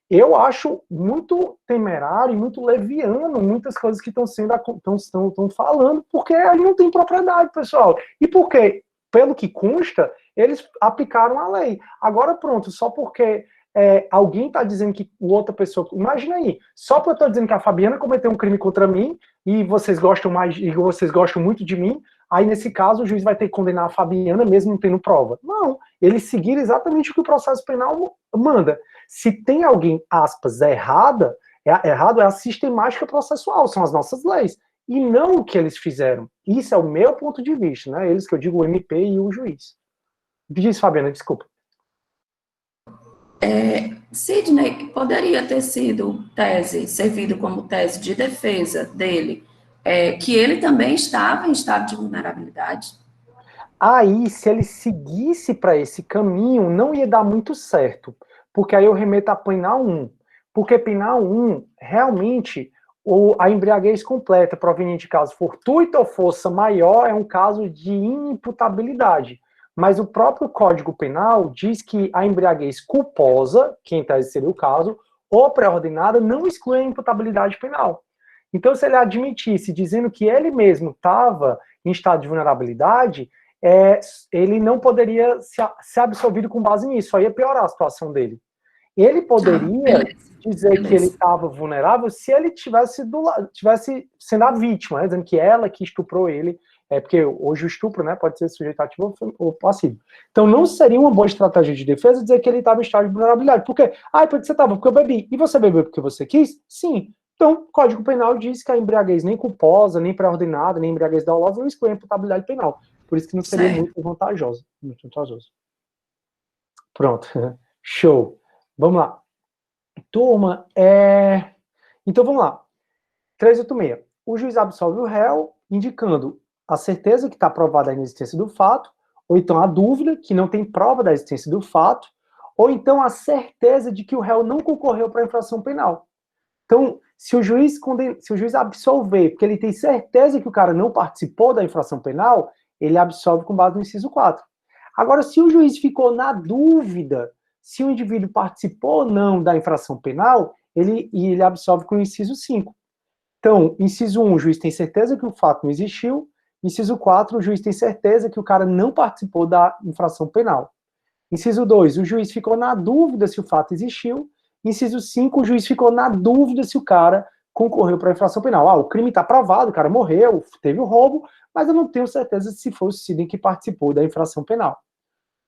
eu acho muito temerário e muito leviano muitas coisas que estão falando, porque ele não tem propriedade, pessoal. E porque, pelo que consta, eles aplicaram a lei. Agora pronto, só porque alguém está dizendo que outra pessoa... Imagina aí, só porque eu estou dizendo que a Fabiana cometeu um crime contra mim, e vocês gostam muito de mim, aí nesse caso o juiz vai ter que condenar a Fabiana mesmo não tendo prova. Não, eles seguiram exatamente o que o processo penal manda. Se tem alguém, aspas, errado é a sistemática processual, são as nossas leis, e não o que eles fizeram. Isso é o meu ponto de vista, né? Eles que eu digo o MP e o juiz. Diz, Fabiana, desculpa. Sidney, poderia ter sido servido como tese de defesa dele, que ele também estava em estado de vulnerabilidade? Aí, se ele seguisse para esse caminho, não ia dar muito certo, porque aí eu remeto a penal 1, porque penal 1, realmente, a embriaguez completa proveniente de caso fortuito ou força maior é um caso de inimputabilidade. Mas o próprio Código Penal diz que a embriaguez culposa, que em tese seria o caso, ou pré-ordenada, não exclui a imputabilidade penal. Então, se ele admitisse, dizendo que ele mesmo estava em estado de vulnerabilidade, ele não poderia ser absolvido com base nisso, só ia piorar a situação dele. Ele poderia dizer que ele estava vulnerável se ele tivesse sendo a vítima, né, dizendo que ela que estuprou ele, porque hoje o estupro, né, pode ser sujeito ativo ou passivo. Então não seria uma boa estratégia de defesa dizer que ele estava em estado de vulnerabilidade. Porque, porque você estava, porque eu bebi. E você bebeu porque você quis? Sim. Então, o Código Penal diz que a embriaguez nem culposa, nem pré-ordenada, nem embriaguez dolosa não exclui a imputabilidade penal. Por isso que não seria muito vantajoso. Muito vantajoso. Pronto. Show. Vamos lá. Turma, então vamos lá. 386. O juiz absolve o réu, indicando a certeza que está provada a inexistência do fato, ou então a dúvida, que não tem prova da existência do fato, ou então a certeza de que o réu não concorreu para a infração penal. Então, se o juiz absolver, porque ele tem certeza que o cara não participou da infração penal, ele absolve com base no inciso 4. Agora, se o juiz ficou na dúvida se o indivíduo participou ou não da infração penal, ele absolve com o inciso 5. Então, inciso 1, o juiz tem certeza que o fato não existiu. Inciso 4, o juiz tem certeza que o cara não participou da infração penal. Inciso 2, o juiz ficou na dúvida se o fato existiu. Inciso 5, o juiz ficou na dúvida se o cara concorreu para a infração penal. O crime está provado, o cara morreu, teve o roubo, mas eu não tenho certeza se foi o Sidney que participou da infração penal.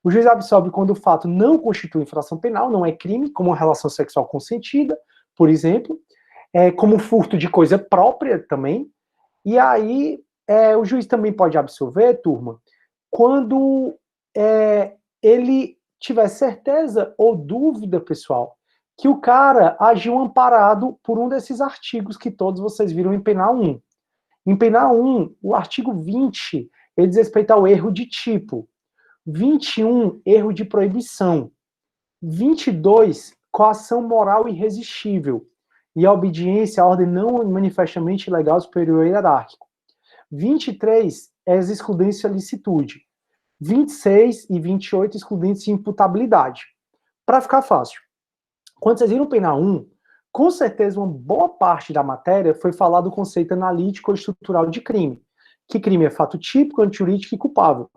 O juiz absolve quando o fato não constitui infração penal, não é crime, como uma relação sexual consentida, por exemplo, como furto de coisa própria também. E aí, o juiz também pode absolver, turma, quando ele tiver certeza ou dúvida, pessoal, que o cara agiu amparado por um desses artigos que todos vocês viram em penal 1. Em penal 1, o artigo 20, ele diz respeito ao erro de tipo. 21, erro de proibição. 22, coação moral irresistível. E a obediência à ordem não manifestamente legal superior hierárquico. 23, excludência licitude. 26 e 28, excludentes de imputabilidade. Para ficar fácil, quando vocês viram o penal 1, com certeza uma boa parte da matéria foi falar do conceito analítico ou estrutural de crime. Que crime é fato típico, antijurídico e culpável.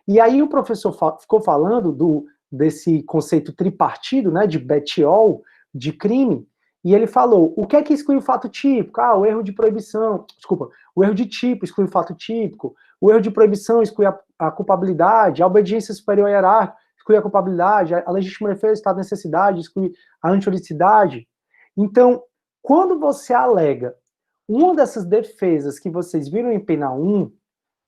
E aí o professor ficou falando desse conceito tripartido, né, de Bettiol, de crime, e ele falou, o que é que exclui o fato típico? O erro de proibição, o erro de tipo exclui o fato típico, o erro de proibição exclui a culpabilidade, a obediência superior hierárquica exclui a culpabilidade, a legítima defesa, estado de necessidade exclui a antijuridicidade. Então, quando você alega uma dessas defesas que vocês viram em penal 1,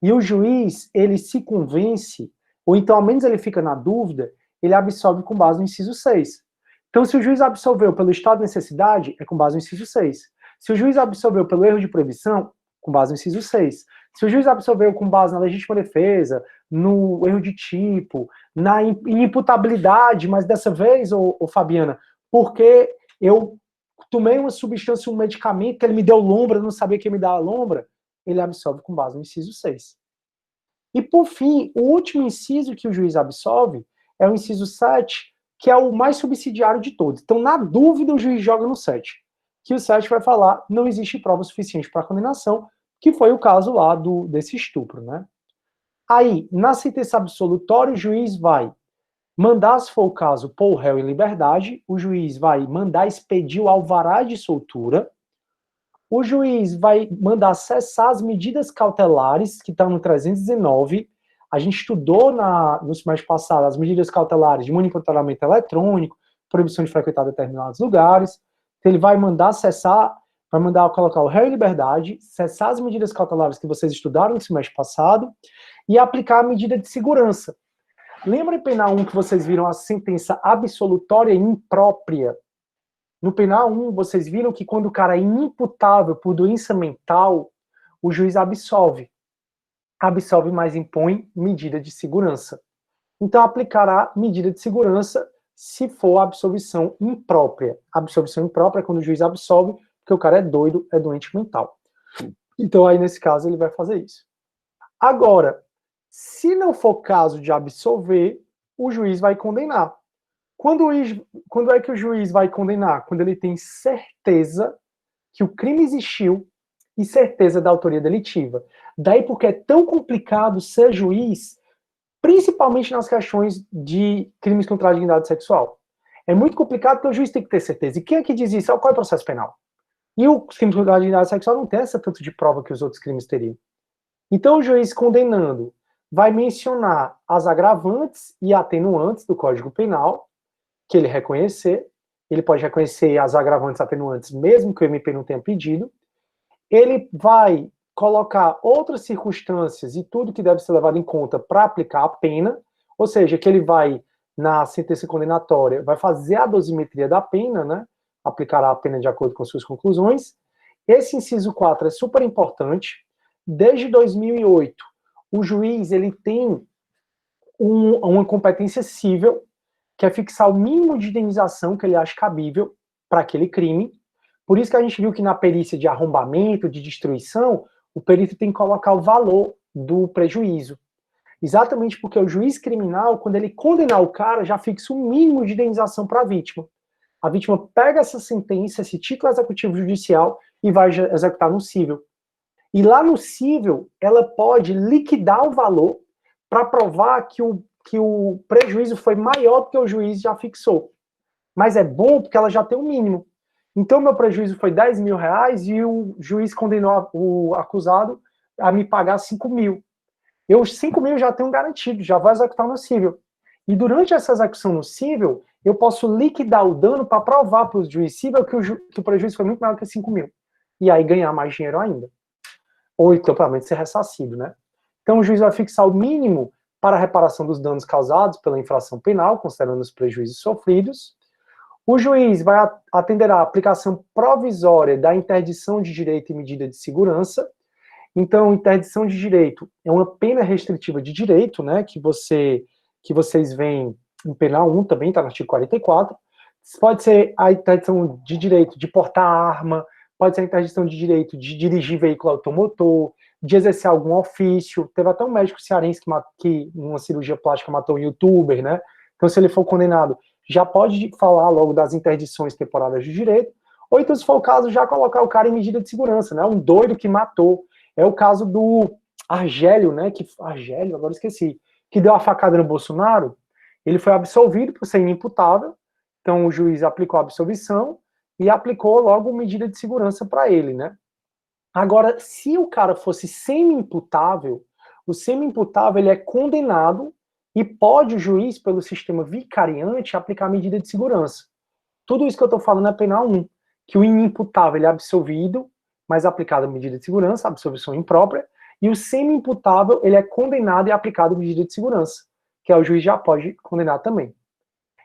e o juiz, ele se convence, ou então ao menos ele fica na dúvida, ele absolve com base no inciso 6. Então, se o juiz absolveu pelo estado de necessidade, é com base no inciso 6. Se o juiz absolveu pelo erro de proibição, com base no inciso 6. Se o juiz absolveu com base na legítima defesa, no erro de tipo, na imputabilidade, mas dessa vez, ô Fabiana, porque eu tomei uma substância, um medicamento, ele me deu lombra, eu não sabia que ia me dar a lombra, ele absolve com base no inciso 6. E, por fim, o último inciso que o juiz absolve é o inciso 7, que é o mais subsidiário de todos. Então, na dúvida, o juiz joga no 7. Que o 7 vai falar, não existe prova suficiente para condenação, que foi o caso lá desse estupro, né? Aí, na sentença absolutória, o juiz vai mandar, se for o caso, pôr o réu em liberdade, o juiz vai mandar expedir o alvará de soltura, o juiz vai mandar cessar as medidas cautelares, que estão no 319. A gente estudou no semestre passado as medidas cautelares de monitoramento eletrônico, proibição de frequentar determinados lugares. Então, ele vai mandar cessar, vai mandar colocar o réu em liberdade, cessar as medidas cautelares que vocês estudaram no semestre passado e aplicar a medida de segurança. Lembra em Penal 1 que vocês viram a sentença absolutória imprópria? No Penal 1, vocês viram que quando o cara é inimputável por doença mental, o juiz absolve. Absolve, mas impõe medida de segurança. Então, aplicará medida de segurança se for absolvição imprópria. Absolvição imprópria é quando o juiz absolve, porque o cara é doido, é doente mental. Então, aí, nesse caso, ele vai fazer isso. Agora, se não for caso de absolver, o juiz vai condenar. Quando é que o juiz vai condenar? Quando ele tem certeza que o crime existiu e certeza da autoria delitiva. Daí porque é tão complicado ser juiz, principalmente nas questões de crimes contra a dignidade sexual. É muito complicado porque o juiz tem que ter certeza. E quem é que diz isso? Qual é o processo penal? E o crime contra a dignidade sexual não tem essa tanto de prova que os outros crimes teriam. Então o juiz condenando vai mencionar as agravantes e atenuantes do Código Penal, que ele reconhecer. Ele pode reconhecer as agravantes e atenuantes, mesmo que o MP não tenha pedido. Ele vai colocar outras circunstâncias e tudo que deve ser levado em conta para aplicar a pena, ou seja, que ele vai, na sentença condenatória, vai fazer a dosimetria da pena, né? Aplicará a pena de acordo com suas conclusões. Esse inciso 4 é super importante. Desde 2008, o juiz ele tem uma competência cível, que é fixar o mínimo de indenização que ele acha cabível para aquele crime. Por isso que a gente viu que na perícia de arrombamento, de destruição, o perito tem que colocar o valor do prejuízo. Exatamente porque o juiz criminal, quando ele condenar o cara, já fixa o mínimo de indenização para a vítima. A vítima pega essa sentença, esse título executivo judicial e vai executar no cível. E lá no cível, ela pode liquidar o valor para provar que o prejuízo foi maior do que o juiz já fixou. Mas é bom porque ela já tem o mínimo. Então, meu prejuízo foi 10 mil reais e o juiz condenou o acusado a me pagar 5 mil. Eu, 5 mil já tenho garantido, já vou executar no cível. E durante essa execução no cível, eu posso liquidar o dano para provar para o juiz cível que o prejuízo foi muito maior que 5 mil. E aí ganhar mais dinheiro ainda. Ou, então, pelo menos, ser ressarcido, né? Então, o juiz vai fixar o mínimo para a reparação dos danos causados pela infração penal, considerando os prejuízos sofridos. O juiz vai atender à aplicação provisória da interdição de direito e medida de segurança. Então, interdição de direito é uma pena restritiva de direito, né, que vocês veem em Penal 1, também está no artigo 44. Pode ser a interdição de direito de portar arma, pode ser a interdição de direito de dirigir veículo automotor, de exercer algum ofício. Teve até um médico cearense que numa cirurgia plástica matou um youtuber, né? Então, se ele for condenado, já pode falar logo das interdições temporárias de direito, ou então, se for o caso, já colocar o cara em medida de segurança, né? Um doido que matou. É o caso do Argélio, né? Argélio, agora esqueci. Que deu a facada no Bolsonaro. Ele foi absolvido por ser inimputável. Então, o juiz aplicou a absolvição e aplicou logo medida de segurança para ele, né? Agora, se o cara fosse semi-imputável, o semi-imputável ele é condenado e pode o juiz, pelo sistema vicariante, aplicar medida de segurança. Tudo isso que eu estou falando é Penal 1, que o inimputável ele é absolvido, mas aplicada medida de segurança, absolvição imprópria, e o semi-imputável ele é condenado e aplicado medida de segurança, que o juiz já pode condenar também.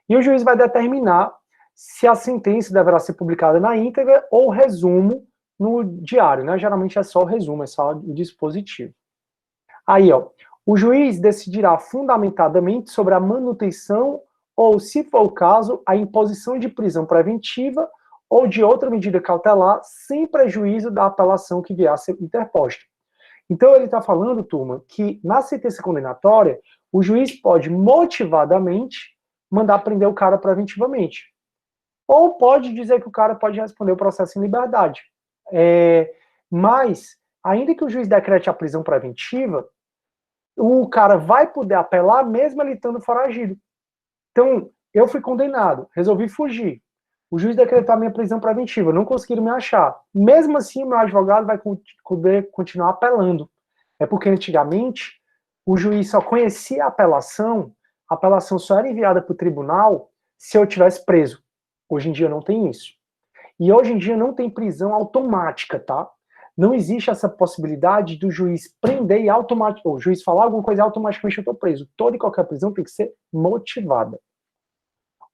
E o juiz vai determinar se a sentença deverá ser publicada na íntegra ou resumo no diário, né? Geralmente é só o resumo, é só o dispositivo. Aí, ó, o juiz decidirá fundamentadamente sobre a manutenção ou, se for o caso, a imposição de prisão preventiva ou de outra medida cautelar, sem prejuízo da apelação que vier a ser interposta. Então, ele está falando, turma, que na sentença condenatória, o juiz pode motivadamente mandar prender o cara preventivamente. Ou pode dizer que o cara pode responder o processo em liberdade. Mas, ainda que o juiz decrete a prisão preventiva, o cara vai poder apelar mesmo ele estando foragido. Então, eu fui condenado, resolvi fugir. O juiz decretou a minha prisão preventiva, não conseguiram me achar. Mesmo assim, o meu advogado vai poder continuar apelando. É porque antigamente o juiz só conhecia a apelação só era enviada para o tribunal se eu tivesse preso. Hoje em dia não tem isso. E hoje em dia não tem prisão automática, tá? Não existe essa possibilidade do juiz prender e automaticamente, o juiz falar alguma coisa e automaticamente eu estou preso. Toda e qualquer prisão tem que ser motivada.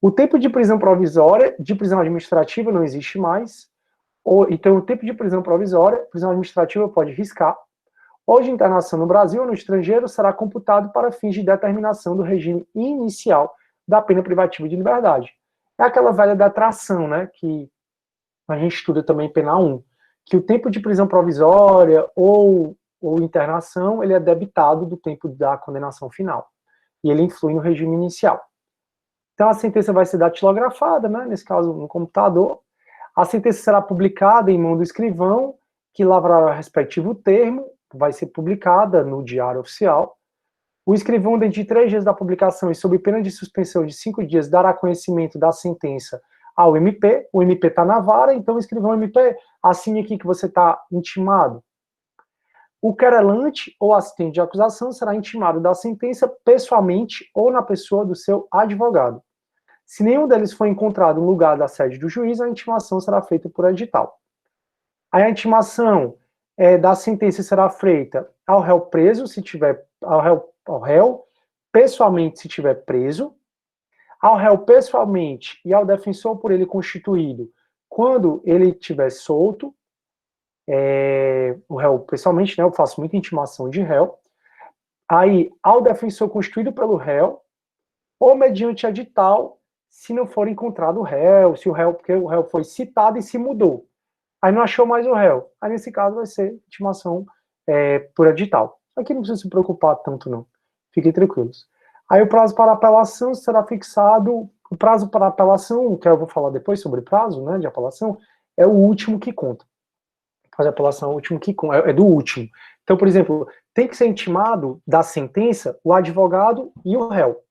O tempo de prisão provisória, de prisão administrativa não existe mais. Então, o tempo de prisão provisória, prisão administrativa pode riscar, ou de internação no Brasil ou no estrangeiro, será computado para fins de determinação do regime inicial da pena privativa de liberdade. É aquela velha detração, né, que a gente estuda também em Pena 1, que o tempo de prisão provisória ou internação, ele é debitado do tempo da condenação final. E ele influi no regime inicial. Então, a sentença vai ser datilografada, né, nesse caso, no computador. A sentença será publicada em mão do escrivão, que lavrará o respectivo termo, vai ser publicada no Diário Oficial. O escrivão, dentro de 3 dias da publicação e sob pena de suspensão de 5 dias, dará conhecimento da sentença ao MP. O MP está na vara, então o escrivão MP, assine aqui que você está intimado. O querelante ou assistente de acusação será intimado da sentença pessoalmente ou na pessoa do seu advogado. Se nenhum deles for encontrado no lugar da sede do juiz, a intimação será feita por edital. Aí a intimação da sentença será feita ao réu preso, se tiver ao réu pessoalmente, se tiver preso, ao réu pessoalmente e ao defensor por ele constituído, quando ele estiver solto. O réu pessoalmente, né, eu faço muita intimação de réu. Aí, ao defensor constituído pelo réu, ou mediante edital, se não for encontrado o réu, porque o réu foi citado e se mudou. Aí não achou mais o réu. Aí, nesse caso, vai ser intimação por edital. Aqui não precisa se preocupar tanto, não. Fiquem tranquilos. Aí o prazo para apelação será fixado. O prazo para apelação, que eu vou falar depois sobre prazo, né, de apelação, é o último que conta. Prazo de apelação é o último que conta, é do último. Então, por exemplo, tem que ser intimado da sentença o advogado e o réu.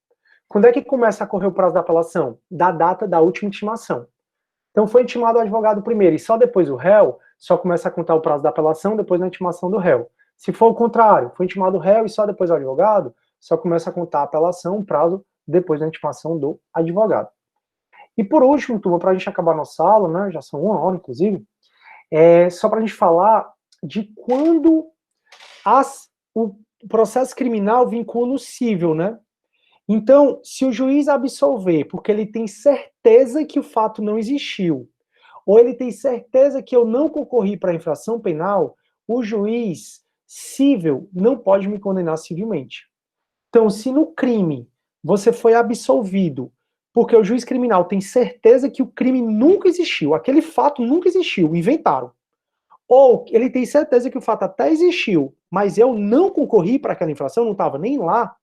Quando é que começa a correr o prazo da apelação? Da data da última intimação. Então, foi intimado o advogado primeiro e só depois o réu, só começa a contar o prazo da apelação depois da intimação do réu. Se for o contrário, foi intimado o réu e só depois o advogado, só começa a contar a apelação, o prazo depois da intimação do advogado. E por último, turma, para a gente acabar nossa aula, né, já são 1 hora, inclusive, só para a gente falar de quando o processo criminal vincula no cível, né? Então, se o juiz absolver porque ele tem certeza que o fato não existiu, ou ele tem certeza que eu não concorri para a infração penal, o juiz cível não pode me condenar civilmente. Então, se no crime você foi absolvido porque o juiz criminal tem certeza que o crime nunca existiu, aquele fato nunca existiu, inventaram, ou ele tem certeza que o fato até existiu, mas eu não concorri para aquela infração, não estava nem lá,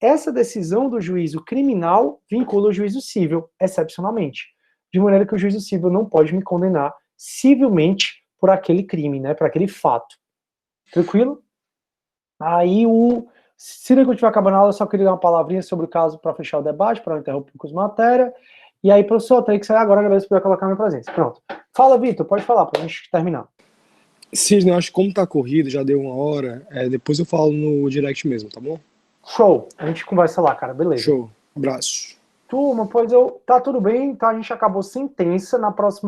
essa decisão do juízo criminal vincula o juízo cível, excepcionalmente. De maneira que o juízo cível não pode me condenar civilmente por aquele crime, né, por aquele fato. Tranquilo? Aí se não tiver acabando a aula, eu só queria dar uma palavrinha sobre o caso para fechar o debate, para não interromper com as matérias. E aí, professor, tem que sair agora, agradeço por colocar minha presença. Pronto. Fala, Vitor, pode falar, para a gente terminar. Cisne, eu acho que como tá corrido, já deu 1 hora, depois eu falo no direct mesmo, tá bom? Show. A gente conversa lá, cara, beleza. Show. Abraço. Turma, tá tudo bem, tá? A gente acabou sentença. Na próxima